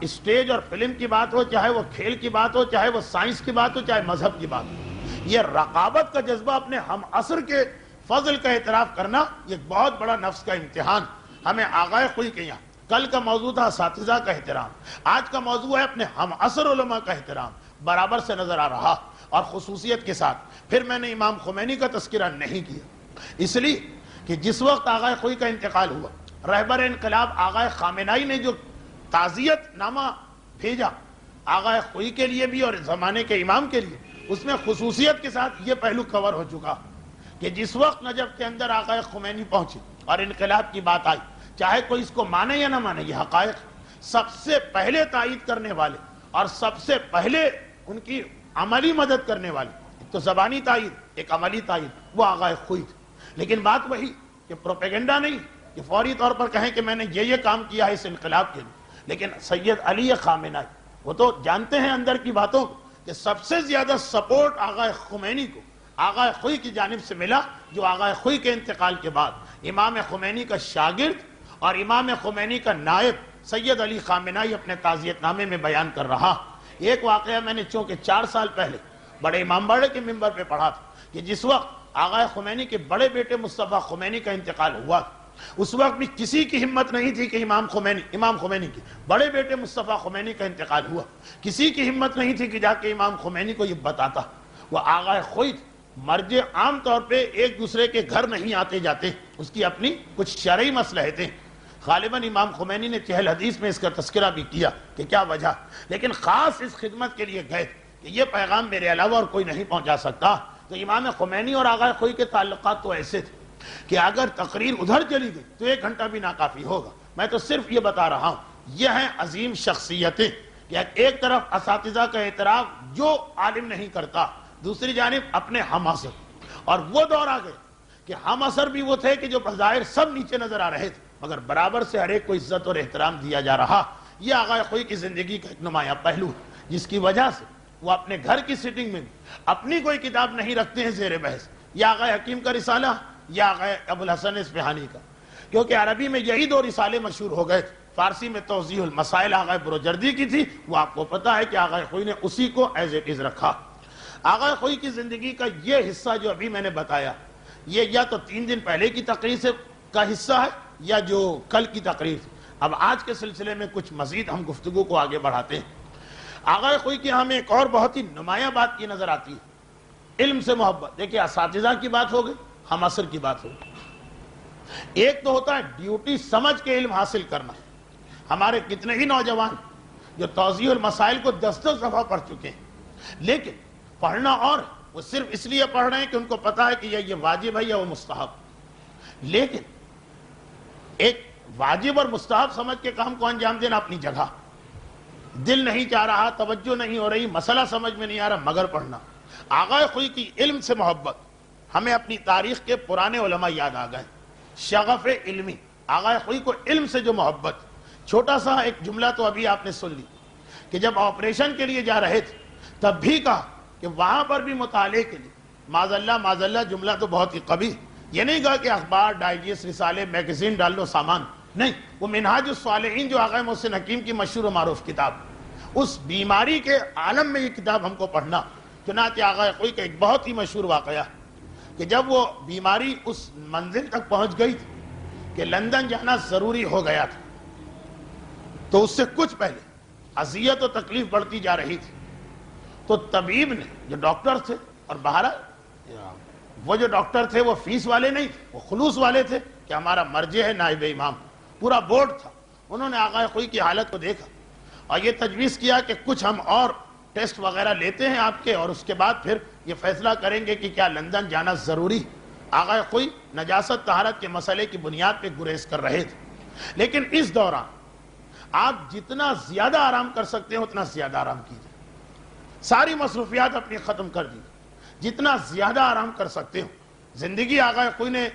اسٹیج اور فلم کی بات ہو، چاہے وہ کھیل کی بات ہو، چاہے وہ سائنس کی بات ہو، چاہے مذہب کی بات ہو، یہ رقابت کا جذبہ اپنے ہم عصر کے فضل کا اعتراف کرنا یہ بہت بڑا نفس کا امتحان. ہمیں آغائے خوئی کے یہاں کل کا موضوع تھا اساتذہ کا احترام، آج کا موضوع ہے اپنے ہم عصر علماء کا احترام، برابر سے نظر آ رہا اور خصوصیت کے ساتھ. پھر میں نے امام خمینی کا تذکرہ نہیں کیا، اس لیے کہ جس وقت آغائے خوئی کا انتقال ہوا، رہبر انقلاب آغائے خامنائی نے جو تعزیت نامہ بھیجا آغائے خوئی کے لیے بھی اور زمانے کے امام کے لیے، اس میں خصوصیت کے ساتھ یہ پہلو کور ہو چکا کہ جس وقت نجف کے اندر آغائے خمینی پہنچے اور انقلاب کی بات آئی، چاہے کوئی اس کو مانے یا نہ مانے، یہ حقائق، سب سے پہلے تائید کرنے والے اور سب سے پہلے ان کی عملی مدد کرنے والے، ایک تو زبانی تائید، ایک عملی تائید، وہ آغا خوئی تھے. لیکن بات وہی کہ پروپیگنڈا نہیں کہ فوری طور پر کہیں کہ میں نے یہ کام کیا ہے اس انقلاب کے لیے. لیکن سید علی خامنہ ای وہ تو جانتے ہیں اندر کی باتوں کو کہ سب سے زیادہ سپورٹ آغا خمینی کو آغا خوئی کی جانب سے ملا، جو آغا خوئی کے انتقال کے بعد امام خمینی کا شاگرد اور امام خمینی کا نائب سید علی خامنہ ای اپنے تعزیت نامے میں بیان کر رہا. ایک واقعہ میں نے چونکہ 4 سال پہلے بڑے امام باڑے کے ممبر پہ پڑھا تھا کہ جس وقت آغا خمینی کے بڑے بیٹے مصطفیٰ خمینی کا انتقال ہوا، اس وقت بھی کسی کی ہمت نہیں تھی کہ امام خمینی کے بڑے بیٹے مصطفیٰ خمینی کا انتقال ہوا، کسی کی ہمت نہیں تھی کہ جا کے امام خمینی کو یہ بتاتا. وہ آغا خوئی مرجع عام طور پہ ایک دوسرے کے گھر نہیں آتے جاتے، اس کی اپنی کچھ شرعی مصلحتیں. غالباً امام خمینی نے چہل حدیث میں اس کا تذکرہ بھی کیا کہ کیا وجہ، لیکن خاص اس خدمت کے لیے گئے کہ یہ پیغام میرے علاوہ اور کوئی نہیں پہنچا سکتا. تو امام خمینی اور آغا خوئی کے تعلقات تو ایسے تھے کہ اگر تقریر ادھر چلی گئی تو 1 گھنٹہ بھی ناکافی ہوگا. میں تو صرف یہ بتا رہا ہوں، یہ ہیں عظیم شخصیتیں کہ ایک طرف اساتذہ کا اعتراف جو عالم نہیں کرتا، دوسری جانب اپنے ہم اثر. اور وہ دور آ گئے کہ ہم اثر بھی وہ تھے کہ جو بظاہر سب نیچے نظر آ رہے تھے، مگر برابر سے ہر ایک کو عزت اور احترام دیا جا رہا. یہ آغا خوئی کی زندگی کا ایک نمایاں پہلو ہے جس کی وجہ سے وہ اپنے گھر کی سیٹنگ میں اپنی کوئی کتاب نہیں رکھتے ہیں زیر بحث، یا آغا حکیم کا رسالہ یا آغا ابو الحسن اصفہانی کا، کیونکہ عربی میں یہی 2 رسالے مشہور ہو گئے تھے. فارسی میں توضیح المسائل آغا بروجردی کی تھی، وہ آپ کو پتا ہے کہ آغا خوئی نے اسی کو ایز اٹ از رکھا. آغا خوئی کی زندگی کا یہ حصہ جو ابھی میں نے بتایا، یہ یا تو 3 دن پہلے کی تقریر کا حصہ ہے یا جو کل کی تقریر تھی. اب آج کے سلسلے میں کچھ مزید ہم گفتگو کو آگے بڑھاتے ہیں. آغا خوئی کی ہمیں ایک اور بہت ہی نمایاں بات کی نظر آتی ہے، علم سے محبت. دیکھیں اساتذہ کی بات ہو گئی، ہم عصر کی بات ہو گئی. ایک تو ہوتا ہے ڈیوٹی سمجھ کے علم حاصل کرنا. ہمارے کتنے ہی نوجوان جو توضیح المسائل کو 10 دفعہ پڑھ چکے ہیں، لیکن پڑھنا اور وہ صرف اس لیے پڑھ رہے ہیں کہ ان کو پتا ہے کہ یہ واجب ہے یا وہ مستحب. لیکن ایک واجب اور مستحب سمجھ کے کام کو انجام دینا اپنی جگہ، دل نہیں چاہ رہا، توجہ نہیں ہو رہی، مسئلہ سمجھ میں نہیں آ رہا، مگر پڑھنا. آغا خوئی کی علم سے محبت. ہمیں اپنی تاریخ کے پرانے علماء یاد آ گئے. شغف علمی، آغا خوئی کو علم سے جو محبت. چھوٹا سا ایک جملہ تو ابھی آپ نے سن لی کہ جب آپریشن کے لیے جا رہے تھے تب بھی کہا کہ وہاں پر بھی مطالعے کے لیے معاذ اللہ جملہ تو بہت ہی قبیح. یہ نہیں کہا کہ اخبار، ڈائجسٹ، رسالے، میگزین ڈال لو سامان، نہیں. وہ منہاج الصالحین جو آغا محسن حکیم کی مشہور و معروف کتاب، اس بیماری کے عالم میں یہ کتاب ہم کو پڑھنا. چنانچہ آغا خوئی کا ایک بہت ہی مشہور واقعہ کہ جب وہ بیماری اس منزل تک پہنچ گئی تھی کہ لندن جانا ضروری ہو گیا تھا، تو اس سے کچھ پہلے اذیت و تکلیف بڑھتی جا رہی تھی. تو طبیب نے، جو ڈاکٹر تھے، اور بہرحال وہ جو ڈاکٹر تھے وہ فیس والے نہیں تھے، وہ خلوص والے تھے کہ ہمارا مرجع ہے نائب امام، پورا بورڈ تھا. انہوں نے آغا خوئی کی حالت کو دیکھا اور یہ تجویز کیا کہ کچھ ہم اور ٹیسٹ وغیرہ لیتے ہیں آپ کے، اور اس کے بعد پھر یہ فیصلہ کریں گے کہ کیا لندن جانا ضروری. آغا خوئی نجاست طہارت کے مسئلے کی بنیاد پہ گریز کر رہے تھے. لیکن اس دوران آپ جتنا زیادہ آرام کر سکتے ہیں اتنا زیادہ آرام کیجیے. ساری مصروفیات اپنی ختم کر دی، جتنا زیادہ آرام کر سکتے ہو. زندگی آغا خوئی نے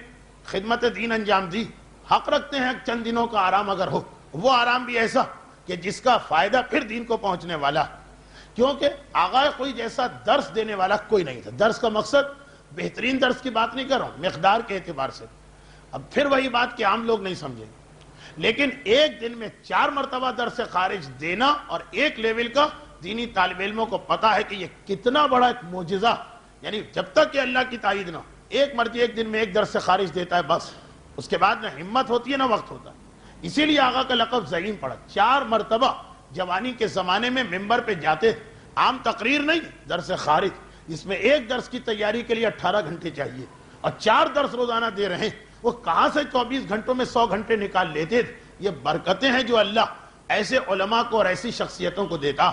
خدمت دین انجام دی. حق رکھتے ہیں چند دنوں کا آرام اگر ہو، وہ آرام بھی ایسا کہ جس کا فائدہ پھر دین کو پہنچنے والا. کیونکہ آغا خوئی جیسا درس دینے والا کوئی نہیں تھا. درس کا مقصد بہترین درس کی بات نہیں کر رہا ہوں، مقدار کے اعتبار سے. اب پھر وہی بات کہ عام لوگ نہیں سمجھیں، لیکن ایک دن میں 4 مرتبہ درس سے خارج دینا، اور ایک لیول کا دینی طالب علموں کو پتا ہے کہ یہ کتنا بڑا ایک معجزہ. یعنی جب تک کہ اللہ کی تائید نہ، ایک مرضی ایک دن میں ایک درس سے خارج دیتا ہے بس، اس کے بعد نہ ہمت ہوتی ہے نہ وقت ہوتا ہے. اسی لیے آغا کا لقب زعیم پڑا. 4 مرتبہ جوانی کے زمانے میں ممبر پہ جاتے، عام تقریر نہیں، درس خارج، جس میں ایک درس کی تیاری کے لیے 18 گھنٹے چاہیے، اور 4 درس روزانہ دے رہے ہیں. وہ کہاں سے 24 گھنٹوں میں 100 گھنٹے نکال لیتے تھے؟ یہ برکتیں ہیں جو اللہ ایسے علماء کو اور ایسی شخصیتوں کو دیتا.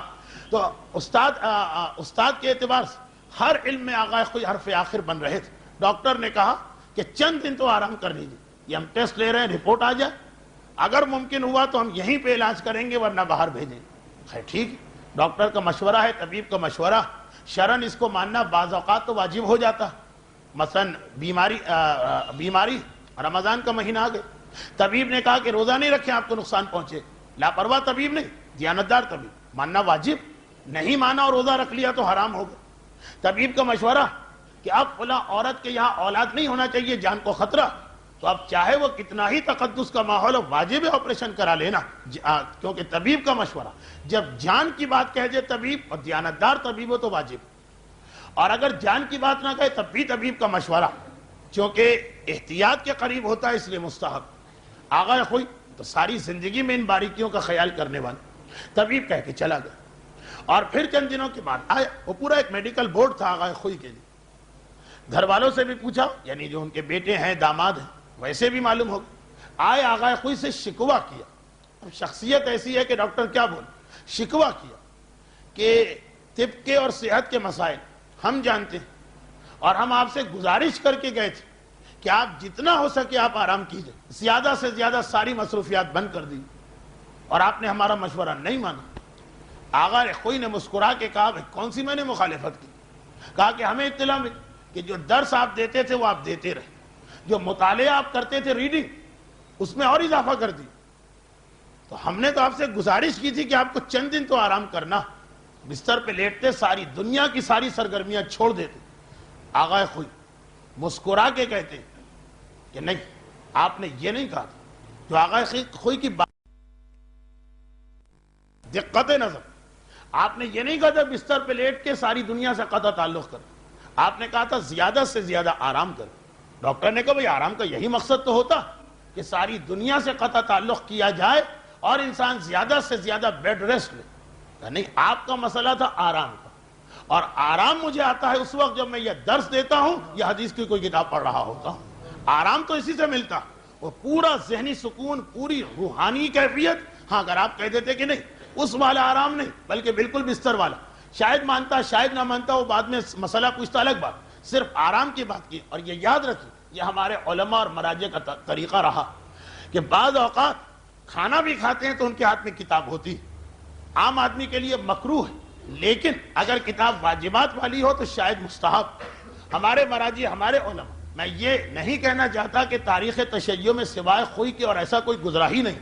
تو استاد کے اعتبار سے ہر علم میں آغا خوئی حرف آخر بن رہے تھے. ڈاکٹر نے کہا کہ چند دن تو آرام کر لیجیے، یہ ہم ٹیسٹ لے رہے ہیں، رپورٹ آ جائے، اگر ممکن ہوا تو ہم یہیں پہ علاج کریں گے ورنہ باہر بھیجیں. خیر ٹھیک، ڈاکٹر کا مشورہ ہے، طبیب کا مشورہ. شرن اس کو ماننا بعض اوقات تو واجب ہو جاتا، مثلا بیماری رمضان کا مہینہ آ گئے، طبیب نے کہا کہ روزہ نہیں رکھیں آپ کو نقصان پہنچے، لاپرواہ طبیب نہیں، دیانتدار طبیب، ماننا واجب، نہیں مانا اور روزہ رکھ لیا تو حرام ہو گیا۔ طبیب کا مشورہ کہ اب فلاں عورت کے یہاں اولاد نہیں ہونا چاہیے، جان کو خطرہ، تو اب چاہے وہ کتنا ہی تقدس کا ماحول ہو، واجب ہے آپریشن کرا لینا، کیونکہ طبیب کا مشورہ، جب جان کی بات کہہ دے طبیب اور دیانتدار طبیب ہو تو واجب، اور اگر جان کی بات نہ کہے تب بھی طبیب کا مشورہ، چونکہ احتیاط کے قریب ہوتا ہے اس لیے مستحب۔ آغا خوئی تو ساری زندگی میں ان باریکیوں کا خیال کرنے والا، طبیب کہہ کے چلا گیا، اور پھر چند دنوں کے بعد آیا، وہ پورا ایک میڈیکل بورڈ تھا آغا خوئی کے لیے، گھر والوں سے بھی پوچھا، یعنی جو ان کے بیٹے ہیں داماد ہیں ویسے بھی معلوم ہو گیا، آئے آغا خوئی سے شکوہ کیا، اب شخصیت ایسی ہے کہ ڈاکٹر کیا بولے، شکوہ کیا کہ طب کے اور صحت کے مسائل ہم جانتے ہیں، اور ہم آپ سے گزارش کر کے گئے تھے کہ آپ جتنا ہو سکے آپ آرام کیجئے، زیادہ سے زیادہ ساری مصروفیات بند کر دی، اور آپ نے ہمارا مشورہ نہیں مانا۔ آغا خوئی نے مسکرا کے کہا کون سی میں نے مخالفت کی، کہا کہ ہمیں اطلاع ملی کہ جو درس آپ دیتے تھے وہ آپ دیتے رہے، جو مطالعہ آپ کرتے تھے ریڈنگ اس میں اور اضافہ کر دی، تو ہم نے تو آپ سے گزارش کی تھی کہ آپ کو چند دن تو آرام کرنا، بستر پہ لیٹتے ساری دنیا کی ساری سرگرمیاں چھوڑ دیتے۔ آغا خوئی مسکرا کے کہتے ہیں کہ نہیں، آپ نے یہ نہیں کہا تھا، جو آغا خوئی کی بات دقت نظر، آپ نے یہ نہیں کہا تھا بستر پہ لیٹ کے ساری دنیا سے قطع تعلق کر، آپ نے کہا تھا زیادہ سے زیادہ آرام کر۔ ڈاکٹر نے کہا بھئی آرام کا یہی مقصد تو ہوتا کہ ساری دنیا سے قطع تعلق کیا جائے اور انسان زیادہ سے زیادہ بیڈ ریسٹ لے، نہیں، آپ کا مسئلہ تھا آرام کا، اور آرام مجھے آتا ہے اس وقت جب میں یہ درس دیتا ہوں یا حدیث کی کوئی کتاب پڑھ رہا ہوتا ہوں، آرام تو اسی سے ملتا، وہ پورا ذہنی سکون، پوری روحانی کیفیت۔ ہاں اگر آپ کہہ دیتے کہ نہیں اس والا آرام نہیں بلکہ بالکل بستر والا، شاید مانتا شاید نہ مانتا، وہ بعد میں مسئلہ پوچھتا، الگ بات، صرف آرام کی بات کی۔ اور یہ یاد رکھیں، یہ ہمارے علماء اور مراجع کا طریقہ رہا کہ بعض اوقات کھانا بھی کھاتے ہیں تو ان کے ہاتھ میں کتاب ہوتی، عام آدمی کے لیے مکروہ ہے، لیکن اگر کتاب واجبات والی ہو تو شاید مستحب۔ ہمارے مراجع، ہمارے علماء، میں یہ نہیں کہنا چاہتا کہ تاریخ تشیع میں سوائے خوئی کے اور ایسا کوئی گزرا ہی نہیں،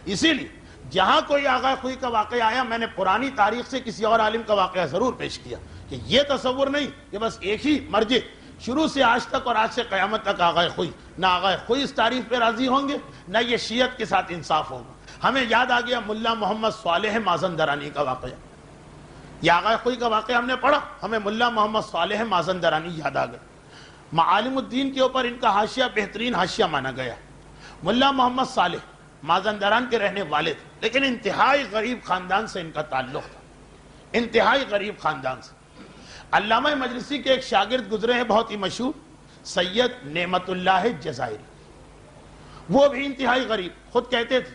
اسی لیے جہاں کوئی آغا خوئی کا واقعہ آیا میں نے پرانی تاریخ سے کسی اور عالم کا واقعہ ضرور پیش کیا، کہ یہ تصور نہیں کہ بس ایک ہی مرجع شروع سے آج تک اور آج سے قیامت تک آغا خوئی، نہ آغا خوئی اس تعریف پہ راضی ہوں گے، نہ یہ شیعت کے ساتھ انصاف ہوگا۔ ہمیں یاد آ گیا ملا محمد صالح مازندرانی کا واقعہ، یہ آغا خوئی کا واقعہ ہم نے پڑھا، ہمیں ملا محمد صالح مازندرانی یاد آ گئے۔ معالم الدین کے اوپر ان کا حاشیہ بہترین حاشیہ مانا گیا۔ ملا محمد صالح مازندران کے رہنے والے تھے، لیکن انتہائی غریب خاندان سے ان کا تعلق تھا، انتہائی غریب خاندان سے۔ علامہ مجلسی کے ایک شاگرد گزرے ہیں بہت ہی مشہور، سید نعمت اللہ جزائری، وہ بھی انتہائی غریب، خود کہتے تھے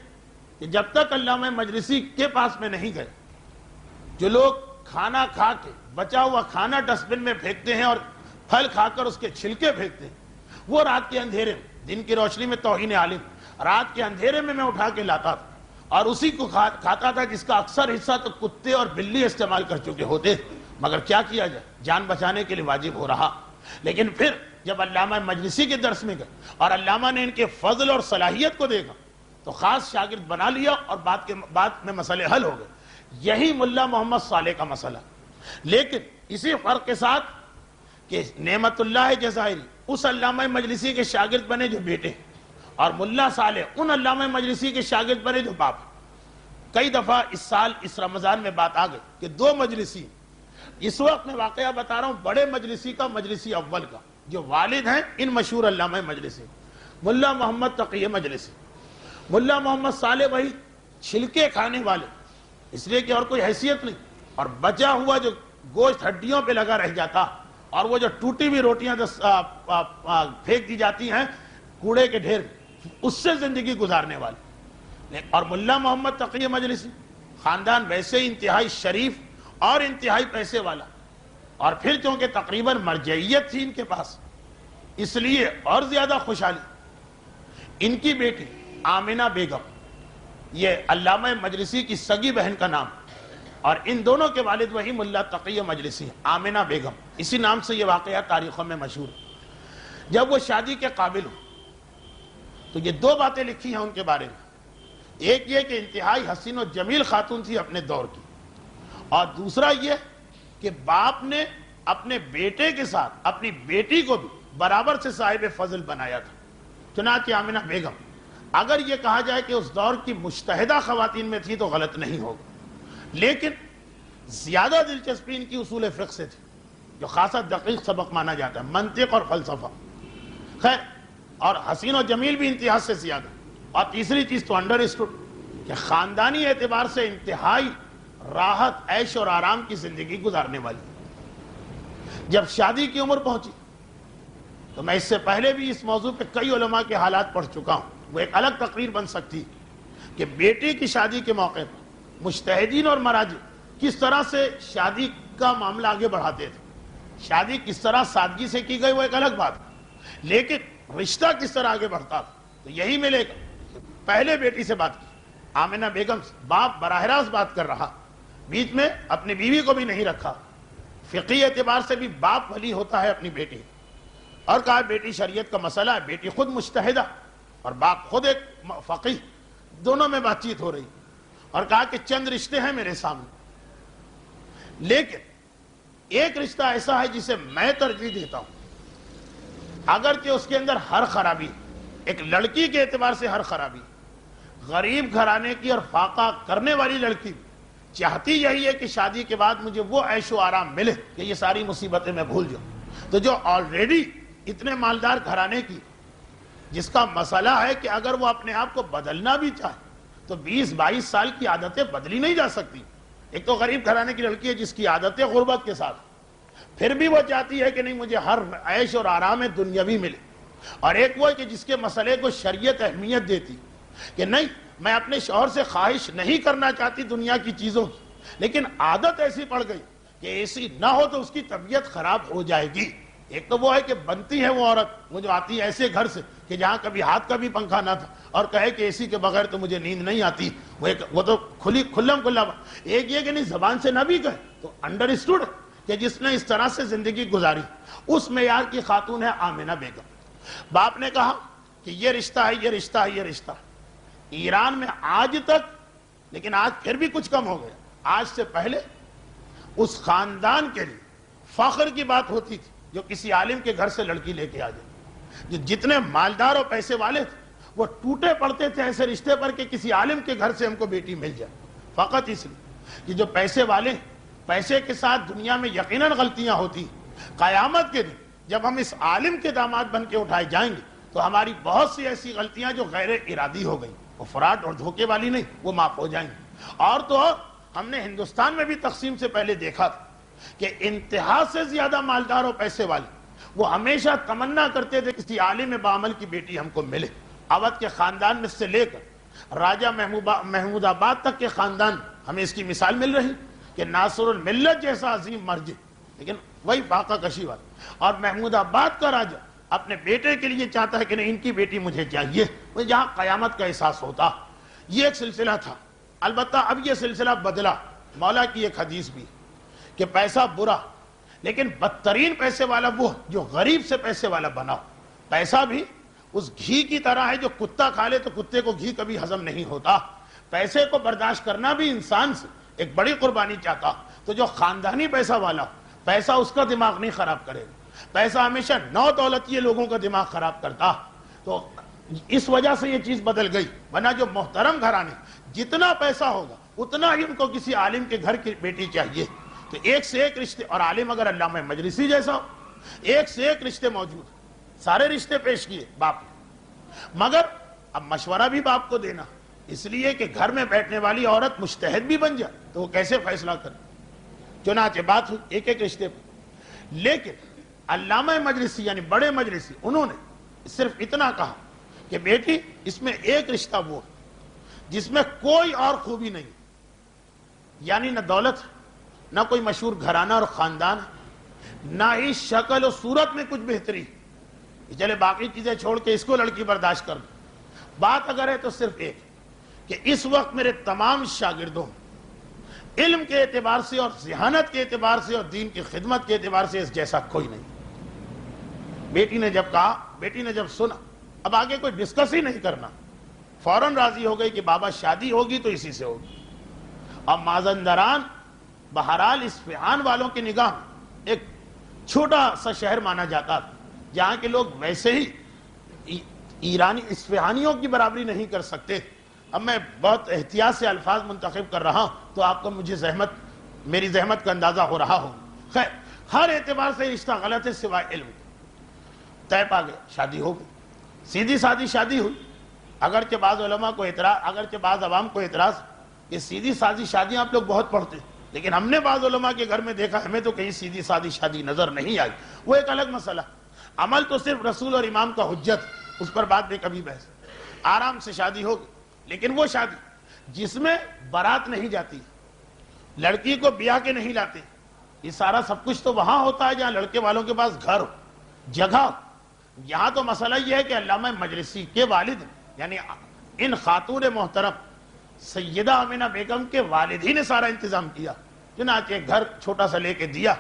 کہ جب تک علامہ مجلسی کے پاس میں نہیں گئے، جو لوگ کھانا کھا کے بچا ہوا کھانا ڈسٹ بن میں پھینکتے ہیں اور پھل کھا کر اس کے چھلکے پھینکتے ہیں، وہ رات کے اندھیرے میں، دن کی روشنی میں توہین عالم، رات کے اندھیرے میں اٹھا کے لاتا تھا اور اسی کو کھاتا تھا، جس کا اکثر حصہ تو کتے اور بلی استعمال کر چکے ہوتے، مگر کیا کیا جائے، جان بچانے کے لیے واجب ہو رہا۔ لیکن پھر جب علامہ مجلسی کے درس میں گئے اور علامہ نے ان کے فضل اور صلاحیت کو دیکھا تو خاص شاگرد بنا لیا اور بعد میں مسئلے حل ہو گئے۔ یہی ملا محمد صالح کا مسئلہ، لیکن اسی فرق کے ساتھ کہ نعمت اللہ جزائری اس علامہ مجلسی کے شاگرد بنے جو بیٹے، اور ملا صالح ان علامہ مجلسی کے شاگرد بنے جو باپ۔ کئی دفعہ اس سال اس رمضان میں بات آ گئی کہ دو مجلسی، اس وقت میں واقعہ بتا رہا ہوں بڑے مجلسی کا، مجلسی اول کا، جو والد ہیں ان مشہور علامہ مجلسی، ملا محمد تقی مجلسی۔ ملا محمد صالح وہی چھلکے کھانے والے، اس لیے کہ اور کوئی حیثیت نہیں، اور بچا ہوا جو گوشت ہڈیوں پہ لگا رہ جاتا، اور وہ جو ٹوٹی ہوئی روٹیاں پھینک دی جاتی ہیں کوڑے کے ڈھیر، اس سے زندگی گزارنے والے۔ اور ملا محمد تقی مجلسی خاندان ویسے انتہائی شریف اور انتہائی پیسے والا، اور پھر چونکہ تقریباً مرجعیت تھی ان کے پاس، اس لیے اور زیادہ خوشحالی۔ ان کی بیٹی آمنہ بیگم، یہ علامہ مجلسی کی سگی بہن کا نام، اور ان دونوں کے والد وہی ملا تقی مجلسی آمنہ بیگم، اسی نام سے یہ واقعہ تاریخوں میں مشہور ہے۔ جب وہ شادی کے قابل ہو تو یہ دو باتیں لکھی ہیں ان کے بارے میں، ایک یہ کہ انتہائی حسین و جمیل خاتون تھی اپنے دور کی، اور دوسرا یہ کہ باپ نے اپنے بیٹے کے ساتھ اپنی بیٹی کو بھی برابر سے صاحب فضل بنایا تھا۔ چنانچہ آمنہ بیگم اگر یہ کہا جائے کہ اس دور کی مجتہدہ خواتین میں تھی تو غلط نہیں ہوگا، لیکن زیادہ دلچسپی ان کی اصول فقہ سے تھی، جو خاصا دقیق سبق مانا جاتا ہے، منطق اور فلسفہ، خیر، اور حسین و جمیل بھی انتہا سے زیادہ۔ اور تیسری چیز تو انڈرسٹوڈ کہ خاندانی اعتبار سے انتہائی راحت، عیش اور آرام کی زندگی گزارنے والی۔ جب شادی کی عمر پہنچی تو میں اس سے پہلے بھی اس موضوع پہ کئی علماء کے حالات پڑھ چکا ہوں، وہ ایک الگ تقریر بن سکتی کہ بیٹی کی شادی کے موقع پر مجتہدین اور مراجع کس طرح سے شادی کا معاملہ آگے بڑھاتے تھے۔ شادی کس طرح سادگی سے کی گئی وہ ایک الگ بات ہے، لیکن رشتہ کس طرح آگے بڑھتا تھا تو یہی ملے گا۔ پہلے بیٹی سے بات کی، آمنہ بیگم سے، باپ براہ راست بات کر رہا، بیچ میں اپنی بیوی کو بھی نہیں رکھا، فقہی اعتبار سے بھی باپ ولی ہوتا ہے اپنی بیٹی، اور کہا بیٹی شریعت کا مسئلہ ہے، بیٹی خود مجتہدہ اور باپ خود ایک فقیہ، دونوں میں بات چیت ہو رہی، اور کہا کہ چند رشتے ہیں میرے سامنے، لیکن ایک رشتہ ایسا ہے جسے میں ترجیح دیتا ہوں، اگرچہ اس کے اندر ہر خرابی، ایک لڑکی کے اعتبار سے ہر خرابی، غریب گھرانے کی اور فاقہ کرنے والی لڑکی چاہتی یہی ہے کہ شادی کے بعد مجھے وہ عیش و آرام ملے کہ یہ ساری مصیبتیں میں بھول جاؤں۔ تو جو آلریڈی اتنے مالدار گھرانے کی، جس کا مسئلہ ہے کہ اگر وہ اپنے آپ کو بدلنا بھی چاہے تو 20-22 سال کی عادتیں بدلی نہیں جا سکتی۔ ایک تو غریب گھرانے کی لڑکی ہے جس کی عادتیں غربت کے ساتھ، پھر بھی وہ چاہتی ہے کہ نہیں مجھے ہر عیش اور آرام دنیاوی ملے، اور ایک وہ ہے کہ جس کے مسئلے کو شریعت اہمیت دیتی کہ نہیں میں اپنے شوہر سے خواہش نہیں کرنا چاہتی دنیا کی چیزوں کی، لیکن عادت ایسی پڑ گئی کہ ایسی نہ ہو تو اس کی طبیعت خراب ہو جائے گی۔ ایک تو وہ ہے کہ بنتی ہے وہ عورت، وہ جو آتی ہے ایسے گھر سے کہ جہاں کبھی ہاتھ کا بھی پنکھا نہ تھا، اور کہے کہ اسی کے بغیر تو مجھے نیند نہیں آتی، وہ تو کھلم کھلا۔ ایک یہ کہ نہیں زبان سے نہ بھی کہے تو انڈرسٹوڈ کہ جس نے اس طرح سے زندگی گزاری، اس معیار کی خاتون ہے آمنہ بیگم۔ باپ نے کہا کہ یہ رشتہ ہے، یہ رشتہ ہے، یہ رشتہ ہے۔ ایران میں آج تک، لیکن آج پھر بھی کچھ کم ہو گیا، آج سے پہلے اس خاندان کے لیے فخر کی بات ہوتی تھی جو کسی عالم کے گھر سے لڑکی لے کے آ جائے۔ جو جتنے مالدار اور پیسے والے تھے وہ ٹوٹے پڑتے تھے ایسے رشتے پر کہ کسی عالم کے گھر سے ہم کو بیٹی مل جائے، فقط اس لیے کہ جو پیسے والے، پیسے کے ساتھ دنیا میں یقیناً غلطیاں ہوتی، قیامت کے دن جب ہم اس عالم کے داماد بن کے اٹھائے جائیں گے تو ہماری بہت سی ایسی غلطیاں جو غیر ارادی ہو گئیں، وہ فراڈ اور دھوکے والی نہیں، وہ معاف ہو جائیں گے۔ اور تو اور ہم نے ہندوستان میں بھی تقسیم سے پہلے دیکھا تھا کہ انتہا سے زیادہ مالدار اور پیسے والے وہ ہمیشہ تمنا کرتے تھے کسی عالم بعمل کی بیٹی ہم کو ملے۔ اودھ کے خاندان میں سے لے کر راجہ محمود آباد تک کے خاندان ہمیں اس کی مثال مل رہی کہ ناصر الملت جیسا عظیم مرجع، لیکن وہی فاقہ کشی والا، اور محمود آباد کا راجہ اپنے بیٹے کے لیے چاہتا ہے کہ نہیں ان کی بیٹی مجھے چاہیے، وہ جہاں قیامت کا احساس ہوتا۔ یہ ایک سلسلہ تھا، البتہ اب یہ سلسلہ بدلا۔ مولا کی ایک حدیث بھی کہ پیسہ برا، لیکن بدترین پیسے والا وہ جو غریب سے پیسے والا بنا۔ پیسہ بھی اس گھی کی طرح ہے جو کتا کھا لے تو کتے کو گھی کبھی ہضم نہیں ہوتا۔ پیسے کو برداشت کرنا بھی انسان سے ایک بڑی قربانی چاہتا۔ تو جو خاندانی پیسہ والا، پیسہ اس کا دماغ نہیں خراب کرے گا، پیسہ ہمیشہ نو دولتیے لوگوں کا دماغ خراب کرتا۔ تو اس وجہ سے یہ چیز بدل گئی، ورنہ جو محترم گھرانے جتنا پیسہ ہوگا اتنا ہی ان کو کسی عالم کے گھر کی بیٹی چاہیے۔ تو ایک سے ایک رشتے، اور عالم اگر علامہ مجلسی جیسا ہو، ایک سے ایک رشتے موجود، سارے رشتے پیش کیے باپ نے، مگر اب مشورہ بھی باپ کو دینا، اس لیے کہ گھر میں بیٹھنے والی عورت مجتہد بھی بن جائے تو وہ کیسے فیصلہ کرے۔ چنانچہ بات ہوئی ایک ایک رشتے پر، لیکن علامہ مجلسی یعنی بڑے مجلسی انہوں نے صرف اتنا کہا کہ بیٹی اس میں ایک رشتہ وہ ہے جس میں کوئی اور خوبی نہیں، یعنی نہ دولت، نہ کوئی مشہور گھرانہ اور خاندان، نہ ہی شکل و صورت میں کچھ بہتری، چلے باقی چیزیں چھوڑ کے اس کو لڑکی برداشت کر دو۔ بات اگر ہے تو صرف ایک کہ اس وقت میرے تمام شاگردوں علم کے اعتبار سے اور ذہانت کے اعتبار سے اور دین کی خدمت کے اعتبار سے اس جیسا کوئی نہیں. بیٹی نے جب کہا, بیٹی نے جب سنا, اب آگے کوئی ڈسکس ہی نہیں کرنا, فوراً راضی ہو گئی کہ بابا شادی ہوگی تو اسی سے ہوگی. اب مازندران بہرحال اصفہان والوں کی نگاہ ایک چھوٹا سا شہر مانا جاتا تھا, جہاں کے لوگ ویسے ہی ایرانی اصفہانیوں کی برابری نہیں کر سکتے. اب میں بہت احتیاط سے الفاظ منتخب کر رہا ہوں تو آپ کو مجھے میری زحمت کا اندازہ ہو رہا ہو. خیر, ہر اعتبار سے رشتہ غلط ہے سوائے علم کے. طے پا گئے, شادی ہو گئی, سیدھی سادی شادی ہوئی. اگرچہ بعض علماء کو اعتراض, اگرچہ بعض عوام کو اعتراض کہ سیدھی سادی شادیاں آپ لوگ بہت پڑھتے ہیں, لیکن ہم نے بعض علماء کے گھر میں دیکھا, ہمیں تو کہیں سیدھی سادی شادی نظر نہیں آئی. وہ ایک الگ مسئلہ. عمل تو صرف رسول اور امام کا حجت, اس پر بعد میں کبھی بحث. آرام سے شادی ہوگی, لیکن وہ شادی جس میں بارات نہیں جاتی, لڑکی کو بیاہ کے نہیں لاتے, یہ سارا سب کچھ تو وہاں ہوتا ہے جہاں لڑکے والوں کے پاس گھر ہو, جگہ ہو. یہاں تو مسئلہ یہ ہے کہ علامہ مجلسی کے والد, یعنی ان خاتون محترم سیدہ آمنہ بیگم کے والد ہی نے سارا انتظام کیا. چنانچہ ایک گھر چھوٹا سا لے کے دیا,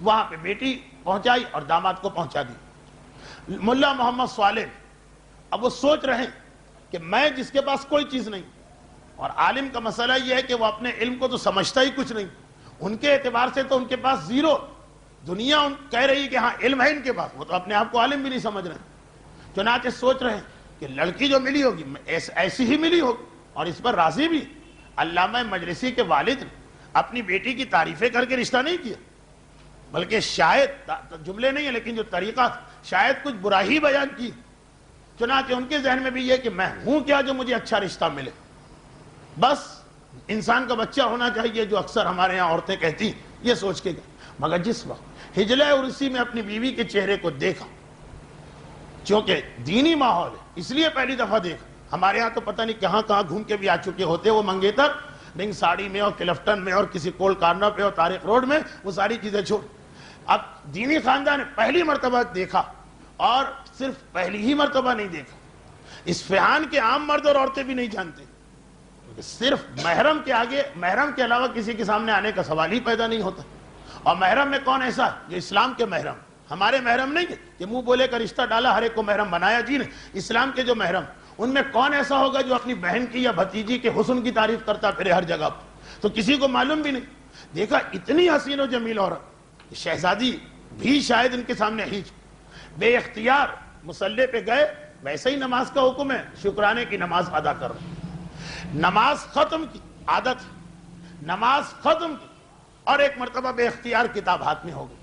وہاں پہ بیٹی پہنچائی اور داماد کو پہنچا دی. ملا محمد صالح اب وہ سوچ رہے ہیں کہ میں جس کے پاس کوئی چیز نہیں, اور عالم کا مسئلہ یہ ہے کہ وہ اپنے علم کو تو سمجھتا ہی کچھ نہیں, ان کے اعتبار سے تو ان کے پاس زیرو. دنیا کہہ رہی کہ ہاں علم ہے ان کے پاس, وہ تو اپنے آپ کو عالم بھی نہیں سمجھ رہے. چنانچہ سوچ رہے ہیں کہ لڑکی جو ملی ہوگی ایسی ہی ملی ہوگی, اور اس پر راضی بھی. علامہ مجلسی کے والد نے اپنی بیٹی کی تعریفیں کر کے رشتہ نہیں کیا, بلکہ شاید جملے نہیں ہیں لیکن جو طریقہ شاید کچھ برا ہی بیان کی. چنانچہ ان کے ذہن میں بھی یہ کہ میں ہوں کیا جو مجھے اچھا رشتہ ملے, بس انسان کا بچہ ہونا چاہیے, جو اکثر ہمارے ہاں عورتیں کہتی ہیں, یہ سوچ کے گئے. مگر جس وقت ہجلہ عرسی میں اپنی بیوی کے چہرے کو دیکھا, چونکہ دینی ماحول ہے اس لیے پہلی دفعہ دیکھا. ہمارے ہاں تو پتہ نہیں کہاں کہاں گھوم کے بھی آ چکے ہوتے وہ منگیتر, رنگ ساڑی میں اور کلفٹن میں اور کسی کول کارنر پہ اور طارق روڈ میں, وہ ساری چیزیں چھوڑ. اب دینی خاندان نے پہلی مرتبہ دیکھا, اور صرف پہلی ہی مرتبہ نہیں دیکھا, اصفہان کے عام مرد اور عورتیں بھی نہیں جانتے, صرف محرم کے آگے, محرم کے علاوہ کسی کے سامنے آنے کا سوال ہی پیدا نہیں ہوتا. اور محرم میں کون ایسا ہے جو اسلام کے محرم, ہمارے محرم نہیں ہے کہ منہ بولے کا رشتہ ڈالا ہر ایک کو محرم بنایا. جی نے اسلام کے جو محرم, ان میں کون ایسا ہوگا جو اپنی بہن کی یا بھتیجی کے حسن کی تعریف کرتا پھرے ہر جگہ پر, تو کسی کو معلوم بھی نہیں. دیکھا اتنی حسین و جمیل عورت, شہزادی بھی شاید ان کے سامنے ہیچ, بے اختیار مصلی پہ گئے. ویسے ہی نماز کا حکم ہے, شکرانے کی نماز ادا کر رہے. نماز ختم کی عادت, نماز ختم کی, اور ایک مرتبہ بے اختیار کتاب ہاتھ میں ہو گئی.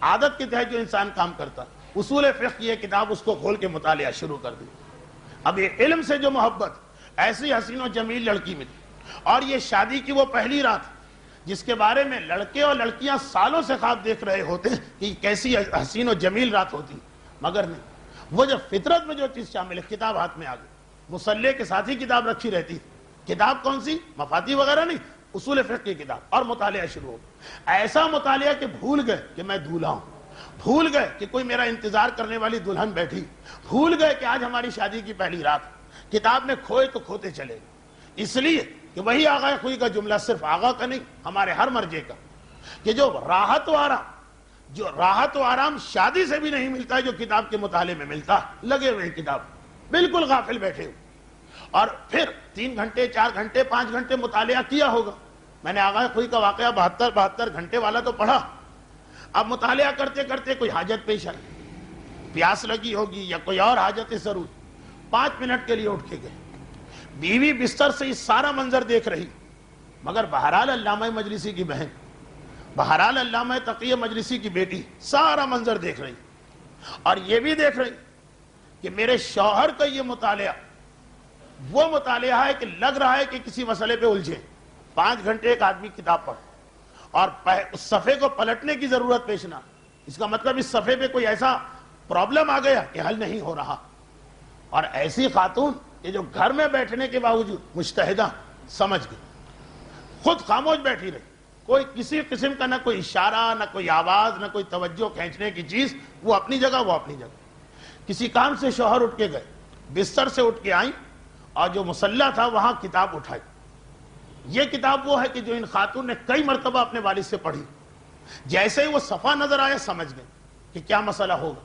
عادت کے تحت جو انسان کام کرتا, اصول فقہ یہ کتاب اس کو کھول کے مطالعہ شروع کر دی. اب یہ علم سے جو محبت, ایسی حسین و جمیل لڑکی ملی, اور یہ شادی کی وہ پہلی رات جس کے بارے میں لڑکے اور لڑکیاں سالوں سے خواب دیکھ رہے ہوتے ہیں کہ کیسی حسین و جمیل رات ہوتی, مگر نہیں. وہ جب فطرت میں جو چیز شامل ہے, کتاب ہاتھ میں آ گئی. مصلی کے ساتھ ہی کتاب رکھی رہتی. کتاب کون سی, مفاتی وغیرہ نہیں, اصول فقہ کی کتاب, اور مطالعہ شروع ہو. ایسا مطالعہ کہ بھول گئے کہ میں دولہا ہوں, بھول گئے کہ کوئی میرا انتظار کرنے والی دلہن بیٹھی, بھول گئے کہ آج ہماری شادی کی پہلی رات. کتاب میں کھوئے تو کھوتے چلے گئے, اس لیے کہ وہی آغا خوئی کا جملہ صرف آغا کا نہیں, ہمارے ہر مرجے کا, کہ جو راحت و آرام شادی سے بھی نہیں ملتا ہے جو کتاب کے مطالعے میں ملتا. لگے ہوئے کتاب, بالکل غافل بیٹھے ہوئے, اور پھر 3 گھنٹے 4 گھنٹے 5 گھنٹے مطالعہ کیا ہوگا. میں نے آغا خوئی کا واقعہ 72 گھنٹے والا تو پڑھا. اب مطالعہ کرتے کرتے کوئی حاجت پیش آئی, پیاس لگی ہوگی یا کوئی اور حاجت ضرور, 5 منٹ کے لیے اٹھ کے گئے. بیوی بستر سے اس سارا منظر دیکھ رہی, مگر بہرحال علامہ مجلسی کی بہن, بہرحال علامہ تقی مجلسی کی بیٹی سارا منظر دیکھ رہی, اور یہ بھی دیکھ رہی کہ میرے شوہر کا یہ مطالعہ وہ مطالعہ ہے کہ لگ رہا ہے کہ کسی مسئلے پہ الجھے. 5 گھنٹے ایک آدمی کتاب پڑھ, اور اس صفحے کو پلٹنے کی ضرورت پیش نہ, اس کا مطلب اس صفحے پہ کوئی ایسا پرابلم آ گیا کہ حل نہیں ہو رہا. اور ایسی خاتون کہ جو گھر میں بیٹھنے کے باوجود مجتہدہ, سمجھ گئی, خود خاموش بیٹھی رہی, کوئی کسی قسم کا نہ کوئی اشارہ, نہ کوئی آواز, نہ کوئی توجہ کھینچنے کی چیز, وہ اپنی جگہ. کسی کام سے شوہر اٹھ کے گئے, بستر سے اٹھ کے آئیں, اور جو مصلی تھا وہاں کتاب اٹھائی. یہ کتاب وہ ہے کہ جو ان خاتون نے کئی مرتبہ اپنے والد سے پڑھی. جیسے ہی وہ صفحہ نظر آیا سمجھ گئے کہ کیا مسئلہ ہوگا،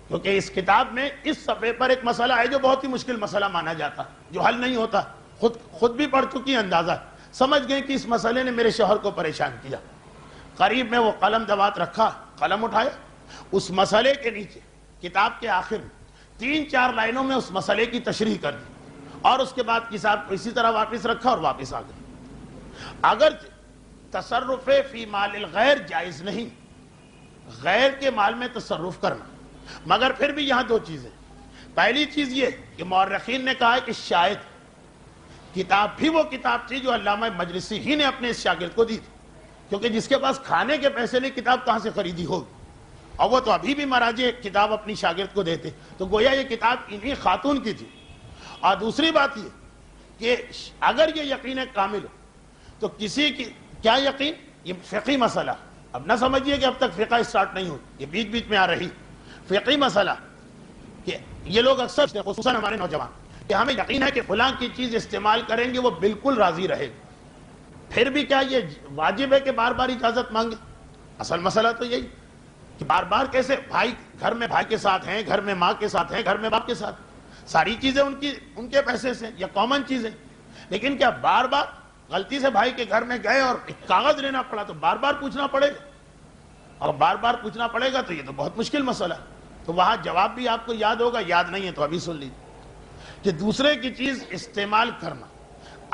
کیونکہ اس کتاب میں اس صفحے پر ایک مسئلہ ہے جو بہت ہی مشکل مسئلہ مانا جاتا، جو حل نہیں ہوتا. خود بھی پڑھ چکی ہیں، اندازہ سمجھ گئے کہ اس مسئلے نے میرے شوہر کو پریشان کیا. قریب میں وہ قلم دوات رکھا، قلم اٹھایا، اس مسئلے کے نیچے کتاب کے آخر میں 3-4 لائنوں میں اس مسئلے کی تشریح کر دی، اور اس کے بعد کتاب کو اسی طرح واپس رکھا اور واپس آ گئے. اگر تصرف فی مال الغیر جائز نہیں، غیر کے مال میں تصرف کرنا، مگر پھر بھی یہاں 2 چیزیں. پہلی چیز یہ کہ مورخین نے کہا ہے کہ شاید کتاب بھی وہ کتاب تھی جو علامہ مجلسی ہی نے اپنے اس شاگرد کو دی تھی، کیونکہ جس کے پاس کھانے کے پیسے نہیں کتاب کہاں سے خریدی ہوگی، اور وہ تو ابھی بھی مراجع کتاب اپنی شاگرد کو دیتے، تو گویا یہ کتاب انہی خاتون کی تھی. اور دوسری بات یہ کہ اگر یہ یقین کامل ہو تو کسی کی کیا یقین، یہ فقہی مسئلہ، اب نہ سمجھیے کہ اب تک فقہ اسٹارٹ نہیں ہو، یہ بیچ بیچ میں آ رہی فقہی مسئلہ کہ یہ لوگ اکثر خصوصاً ہمارے نوجوان کہ ہمیں یقین ہے کہ فلاں کی چیز استعمال کریں گے وہ بالکل راضی رہے گا، پھر بھی کیا یہ واجب ہے کہ بار بار اجازت مانگے؟ اصل مسئلہ تو یہی کہ بار بار کیسے، بھائی گھر میں بھائی کے ساتھ ہیں، گھر میں ماں کے ساتھ ہیں، گھر میں باپ کے ساتھ، ساری چیزیں ان کے پیسے سے یا کامن چیزیں، لیکن کیا بار بار غلطی سے بھائی کے گھر میں گئے اور ایک کاغذ لینا پڑا تو بار بار پوچھنا پڑے گا، اور بار بار پوچھنا پڑے گا تو یہ تو بہت مشکل مسئلہ. تو وہاں جواب بھی آپ کو یاد ہوگا، یاد نہیں ہے تو ابھی سن لیجیے کہ دوسرے کی چیز استعمال کرنا،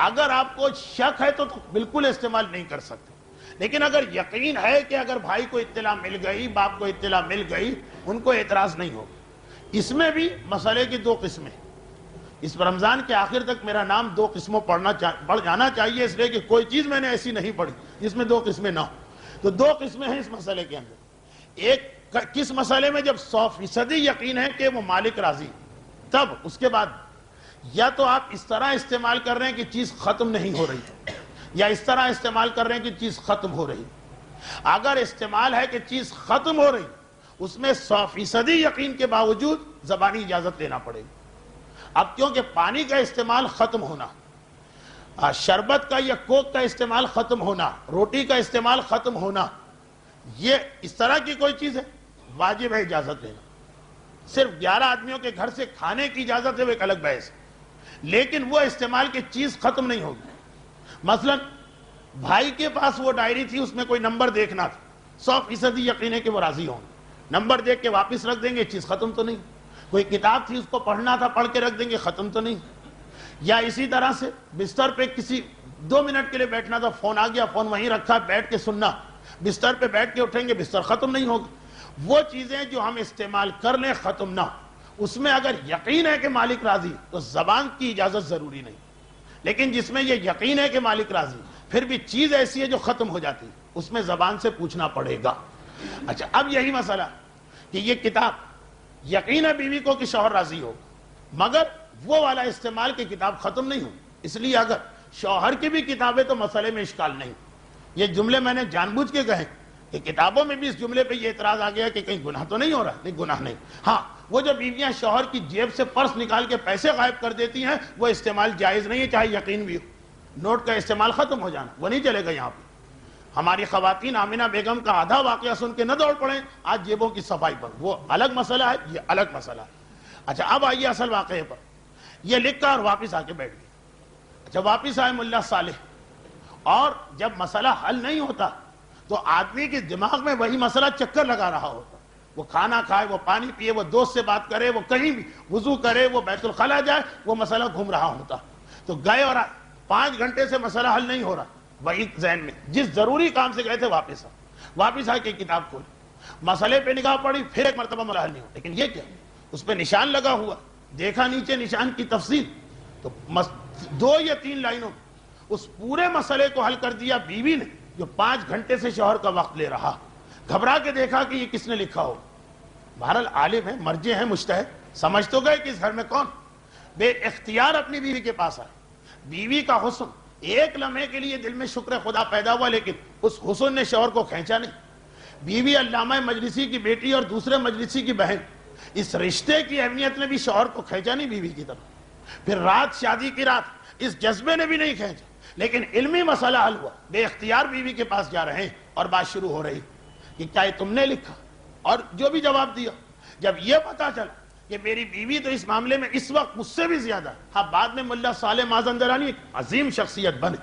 اگر آپ کو شک ہے تو بالکل استعمال نہیں کر سکتے، لیکن اگر یقین ہے کہ اگر بھائی کو اطلاع مل گئی، باپ کو اطلاع مل گئی، ان کو اعتراض نہیں ہوگا. اس میں بھی مسئلے کی 2 قسمیں. اس رمضان کے آخر تک میرا نام 2 قسموں پڑھ جانا چاہیے، اس لیے کہ کوئی چیز میں نے ایسی نہیں پڑھی جس میں 2 قسمیں نہ ہوں. تو 2 قسمیں ہیں اس مسئلے کے اندر. ایک کس مسئلے میں جب 100% یقین ہے کہ وہ مالک راضی، تب اس کے بعد یا تو آپ اس طرح استعمال کر رہے ہیں کہ چیز ختم نہیں ہو رہی، یا اس طرح استعمال کر رہے ہیں کہ چیز ختم ہو رہی. اگر استعمال ہے کہ چیز ختم ہو رہی، اس میں 100% یقین کے باوجود زبانی اجازت لینا پڑے گی. اب کیونکہ پانی کا استعمال ختم ہونا، شربت کا یا کوک کا استعمال ختم ہونا، روٹی کا استعمال ختم ہونا، یہ اس طرح کی کوئی چیز ہے، واجب ہے اجازت لینا. صرف 11 آدمیوں کے گھر سے کھانے کی اجازت ہے، وہ ایک الگ بحث ہے، لیکن وہ استعمال کی چیز ختم نہیں ہوگی. مثلا بھائی کے پاس وہ ڈائری تھی، اس میں کوئی نمبر دیکھنا تھا، 100% یقین ہے کہ وہ راضی ہوں گے، نمبر دیکھ کے واپس رکھ دیں گے، چیز ختم تو نہیں. کوئی کتاب تھی، اس کو پڑھنا تھا، پڑھ کے رکھ دیں گے، ختم تو نہیں. یا اسی طرح سے بستر پہ کسی 2 منٹ کے لیے بیٹھنا تھا، فون آ گیا، فون وہیں رکھا، بیٹھ کے سننا، بستر پہ بیٹھ کے اٹھیں گے، بستر ختم نہیں ہوگا. وہ چیزیں جو ہم استعمال کر لیں ختم نہ، اس میں اگر یقین ہے کہ مالک راضی تو زبان کی اجازت ضروری نہیں. لیکن جس میں یہ یقین ہے کہ مالک راضی، پھر بھی چیز ایسی ہے جو ختم ہو جاتی، اس میں زبان سے پوچھنا پڑے گا. اچھا، اب یہی مسئلہ کہ یہ کتاب یقین ہے بیوی کو کہ شوہر راضی ہو، مگر وہ والا استعمال کہ کتاب ختم نہیں ہو، اس لیے اگر شوہر کی بھی کتابیں تو مسئلے میں اشکال نہیں. یہ جملے میں نے جان بوجھ کے کہے کہ کتابوں میں بھی اس جملے پہ یہ اعتراض آ گیا کہ کہیں گناہ تو نہیں ہو رہا. نہیں، گناہ نہیں. ہاں، وہ جو بیویاں شوہر کی جیب سے پرس نکال کے پیسے غائب کر دیتی ہیں، وہ استعمال جائز نہیں ہے، چاہے یقین بھی ہو. نوٹ کا استعمال ختم ہو جانا وہ نہیں چلے گا. یہاں پہ ہماری خواتین آمینہ بیگم کا آدھا واقعہ سن کے نہ دوڑ پڑیں آج جیبوں کی صفائی پر، وہ الگ مسئلہ ہے، یہ الگ مسئلہ ہے. اچھا، اب آئیے اصل واقعے پر. یہ لکھ کر واپس آ کے بیٹھ گئے. اچھا، واپس آئے ملا صالح، اور جب مسئلہ حل نہیں ہوتا تو آدمی کے دماغ میں وہی مسئلہ چکر لگا رہا ہوتا. وہ کھانا کھائے، وہ پانی پیے، وہ دوست سے بات کرے، وہ کہیں بھی وضو کرے، وہ بیت الخلا جائے، وہ مسئلہ گھوم رہا ہوتا. تو گئے اور 5 گھنٹے سے مسئلہ حل نہیں ہو رہا، وہی ذہن میں جس ضروری کام سے گئے تھے واپس آ کے کتاب کھولی، مسئلے پہ نگاہ پڑی، پھر ایک مرتبہ مسئلہ حل نہیں ہوا. لیکن یہ کیا، اس پہ نشان لگا ہوا، دیکھا نیچے نشان کی تفصیل، تو 2 یا 3 لائنوں اس پورے مسئلے کو حل کر دیا. بیوی نے جو 5 گھنٹے سے شوہر کا وقت لے رہا، گھبرا کے دیکھا کہ یہ کس نے لکھا ہو. بہرحال عالم ہے، مرجع ہے، مجتہد، سمجھ تو گئے کہ اس گھر میں کون. بے اختیار اپنی بیوی کے پاس آئے. بیوی کا حسن ایک لمحے کے لیے دل میں شکر خدا پیدا ہوا، لیکن اس حسن نے شوہر کو کھینچا نہیں. بیوی علامہ مجلسی کی بیٹی اور دوسرے مجلسی کی بہن، اس رشتے کی اہمیت نے بھی شوہر کو کھینچا نہیں بیوی کی طرف. پھر رات، شادی کی رات، اس جذبے نے بھی نہیں کھینچا. لیکن علمی مسئلہ حل ہوا، بے اختیار بیوی کے پاس جا رہے ہیں اور بات شروع ہو رہی کہ کیا یہ تم نے لکھا، اور جو بھی جواب دیا، جب یہ پتا چلا کہ میری بیوی تو اس معاملے میں اس وقت مجھ سے بھی زیادہ، ہاں بعد میں ملا صالح مازندرانی ایک عظیم شخصیت بنے،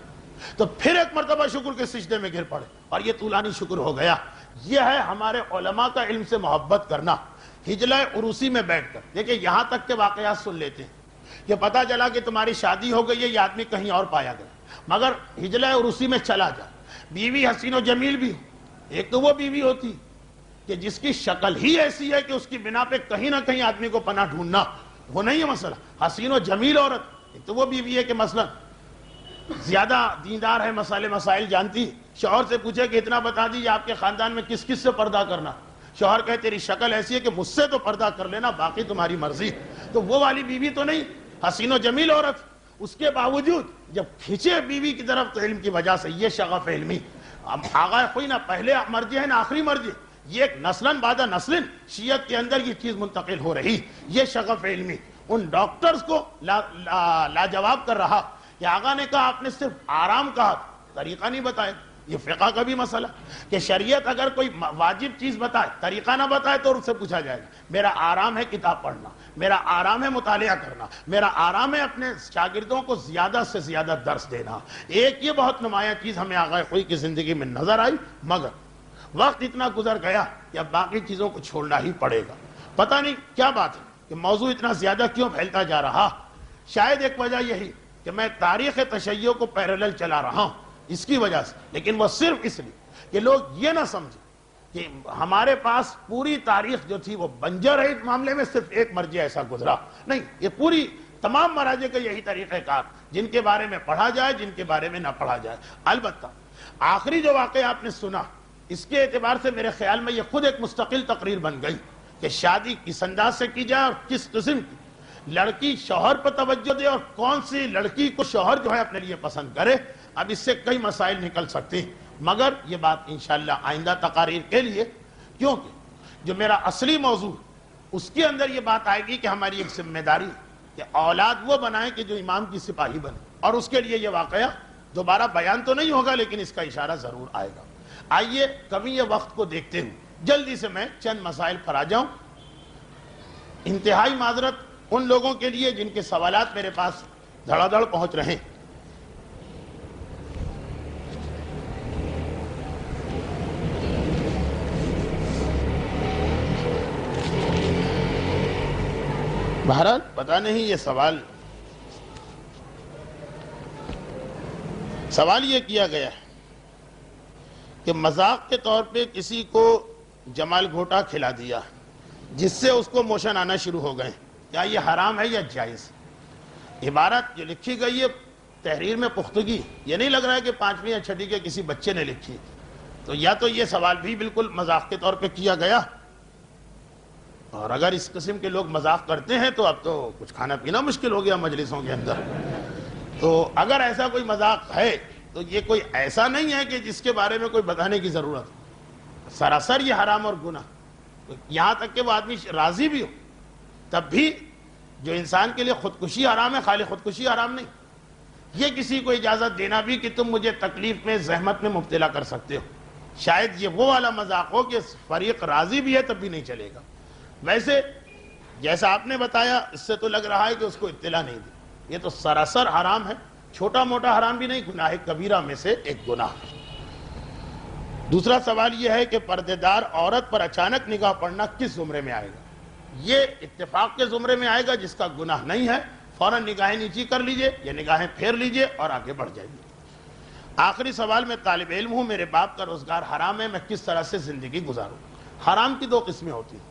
تو پھر ایک مرتبہ شکر کے سجدے میں گر پڑے اور یہ طولانی شکر ہو گیا۔ یہ ہے ہمارے علماء کا علم سے محبت کرنا۔ ہجلہ عروسی میں بیٹھ کر دیکھیں، یہاں تک کے واقعات سن لیتے ہیں کہ پتا چلا کہ تمہاری شادی ہو گئی ہے، یہ آدمی کہیں اور پایا گیا، مگر ہجلہ عروسی میں چلا جا، بیوی حسین و جمیل بھی ہو، ایک تو وہ بیوی ہوتی کہ جس کی شکل ہی ایسی ہے کہ اس کی بنا پہ کہیں نہ کہیں آدمی کو پناہ ڈھونڈنا، وہ نہیں ہے مسئلہ، حسین و جمیل عورت، ایک تو وہ بیوی ہے کہ مثلا زیادہ دیندار ہے، مسائل جانتی، شوہر سے پوچھے کہ اتنا بتا دیجیے آپ کے خاندان میں کس کس سے پردہ کرنا، شوہر کہے تیری شکل ایسی ہے کہ مجھ سے تو پردہ کر لینا، باقی تمہاری مرضی، تو وہ والی بیوی تو نہیں، حسین و جمیل عورت، اس کے باوجود جب کھینچے بیوی کی طرف تو علم کی وجہ سے یہ شغف علمی، آغا کوئی نہ پہلے مرجع ہے نہ آخری مرجع، یہ ایک نسلن بعد نسلن شیعت کے اندر یہ چیز منتقل ہو رہی، یہ شغف علمی ان ڈاکٹرز کو لاجواب کر رہا کہ آقا نے کہا آپ نے صرف آرام کہا، طریقہ نہیں بتائے۔ یہ فقہ کا بھی مسئلہ کہ شریعت اگر کوئی واجب چیز بتائے طریقہ نہ بتائے تو اس سے پوچھا جائے گا، میرا آرام ہے کتاب پڑھنا، میرا آرام ہے مطالعہ کرنا، میرا آرام ہے اپنے شاگردوں کو زیادہ سے زیادہ درس دینا۔ ایک یہ بہت نمایاں چیز ہمیں آقا خوئی کی زندگی میں نظر آئی، مگر وقت اتنا گزر گیا کہ اب باقی چیزوں کو چھوڑنا ہی پڑے گا۔ پتہ نہیں کیا بات ہے کہ موضوع اتنا زیادہ کیوں پھیلتا جا رہا، شاید ایک وجہ یہی کہ میں تاریخ تشیع کو پیرالل چلا رہا ہوں اس کی وجہ سے، لیکن وہ صرف اس لیے کہ لوگ یہ نہ سمجھیں کہ ہمارے پاس پوری تاریخ جو تھی وہ بنجر ہے، اس معاملے میں صرف ایک مرجع ایسا گزرا نہیں، یہ پوری تمام مراجع کا یہی طریقہ کار، جن کے بارے میں پڑھا جائے جن کے بارے میں نہ پڑھا جائے۔ البتہ آخری جو واقعہ آپ نے سنا اس کے اعتبار سے میرے خیال میں یہ خود ایک مستقل تقریر بن گئی کہ شادی کس انداز سے کی جائے اور کس قسم کی لڑکی شوہر پر توجہ دے اور کون سی لڑکی کو شوہر جو ہے اپنے لیے پسند کرے۔ اب اس سے کئی مسائل نکل سکتے ہیں، مگر یہ بات انشاءاللہ آئندہ تقاریر کے لیے، کیونکہ جو میرا اصلی موضوع اس کے اندر یہ بات آئے گی کہ ہماری ایک ذمہ داری کہ اولاد وہ بنائیں کہ جو امام کی سپاہی بنے، اور اس کے لیے یہ واقعہ دوبارہ بیان تو نہیں ہوگا لیکن اس کا اشارہ ضرور آئے گا۔ آئیے کبھی یہ وقت کو دیکھتے ہوئے جلدی سے میں چند مسائل پر آ جاؤں، انتہائی معذرت ان لوگوں کے لیے جن کے سوالات میرے پاس دھڑا دھڑ پہنچ رہے ہیں۔ بہرحال پتہ نہیں یہ سوال یہ کیا گیا ہے کہ مذاق کے طور پہ کسی کو جمال گھوٹا کھلا دیا جس سے اس کو موشن آنا شروع ہو گئے، کیا یہ حرام ہے یا جائز؟ عبارت جو لکھی گئی ہے تحریر میں پختگی، یہ نہیں لگ رہا ہے کہ 5ویں یا 6ٹھی کے کسی بچے نے لکھی، تو یا تو یہ سوال بھی بالکل مذاق کے طور پہ کیا گیا، اور اگر اس قسم کے لوگ مذاق کرتے ہیں تو اب تو کچھ کھانا پینا مشکل ہو گیا مجلسوں کے اندر۔ تو اگر ایسا کوئی مذاق ہے تو یہ کوئی ایسا نہیں ہے کہ جس کے بارے میں کوئی بتانے کی ضرورت، سراسر یہ حرام اور گناہ، یہاں تک کہ وہ آدمی راضی بھی ہو تب بھی جو انسان کے لیے خودکشی حرام ہے، خالی خودکشی حرام نہیں، یہ کسی کو اجازت دینا بھی کہ تم مجھے تکلیف میں زحمت میں مبتلا کر سکتے ہو، شاید یہ وہ والا مذاق ہو کہ فریق راضی بھی ہے تب بھی نہیں چلے گا۔ ویسے جیسا آپ نے بتایا اس سے تو لگ رہا ہے کہ اس کو اطلاع نہیں دی، یہ تو سراسر حرام ہے، چھوٹا موٹا حرام بھی نہیں، گناہ کبیرہ میں سے ایک گناہ۔ دوسرا سوال یہ ہے کہ پردے دار عورت پر اچانک نگاہ پڑنا کس زمرے میں آئے گا؟ یہ اتفاق کے زمرے میں آئے گا، جس کا گناہ نہیں ہے فوراً نگاہیں نیچی کر لیجئے یا نگاہیں پھیر لیجئے اور آگے بڑھ جائیے۔ آخری سوال، میں طالب علم ہوں، میرے باپ کا روزگار حرام ہے، میں کس طرح سے زندگی گزاروں؟ حرام کی 2 قسمیں ہوتی ہیں،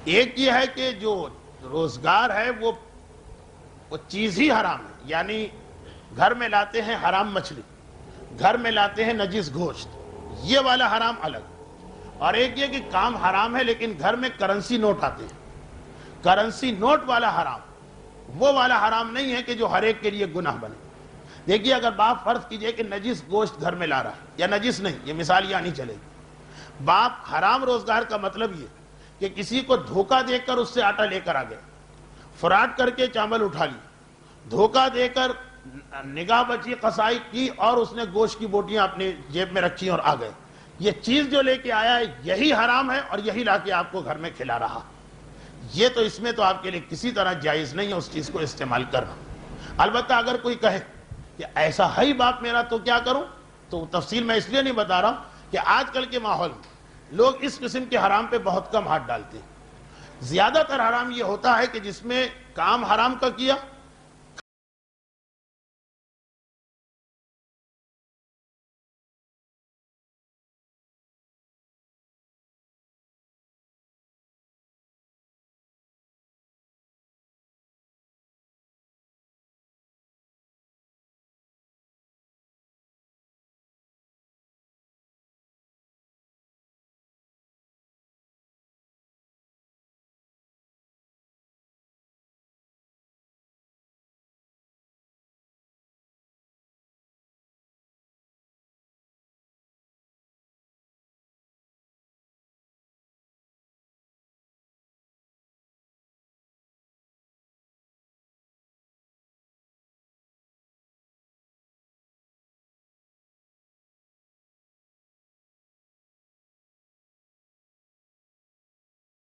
ایک یہ ہے کہ جو روزگار ہے وہ چیز ہی حرام ہے، یعنی گھر میں لاتے ہیں حرام مچھلی، گھر میں لاتے ہیں نجس گوشت، یہ والا حرام الگ، اور ایک یہ کہ کام حرام ہے لیکن گھر میں کرنسی نوٹ آتے ہیں، کرنسی نوٹ والا حرام، وہ والا حرام نہیں ہے کہ جو ہر ایک کے لیے گناہ بنے۔ دیکھیے اگر باپ فرض کیجئے کہ نجس گوشت گھر میں لا رہا ہے، یا نجس نہیں، یہ مثال یہاں نہیں چلے گی، باپ حرام روزگار کا مطلب یہ کہ کسی کو دھوکہ دے کر اس سے آٹا لے کر آ گیا، فراڈ کر کے چاول اٹھا لی، دھوکہ دے کر نگاہ بچی قصائی کی اور اس نے گوشت کی بوٹیاں اپنی جیب میں رکھی اور آ گئے. یہ چیز جو لے کے آیا ہے یہی حرام ہے اور یہی لا کے آپ کو گھر میں کھلا رہا. یہ تو اس میں تو آپ کے لیے کسی طرح جائز نہیں ہے اس چیز کو استعمال کرنا. البتہ اگر کوئی کہے کہ ایسا ہے ہی باپ میرا تو کیا کروں, تو تفصیل میں اس لیے نہیں بتا رہا ہوں کہ آج کل کے ماحول میں لوگ اس قسم کے حرام پہ بہت کم ہاتھ ڈالتے ہیں. زیادہ تر حرام یہ ہوتا ہے کہ جس میں کام حرام کا کیا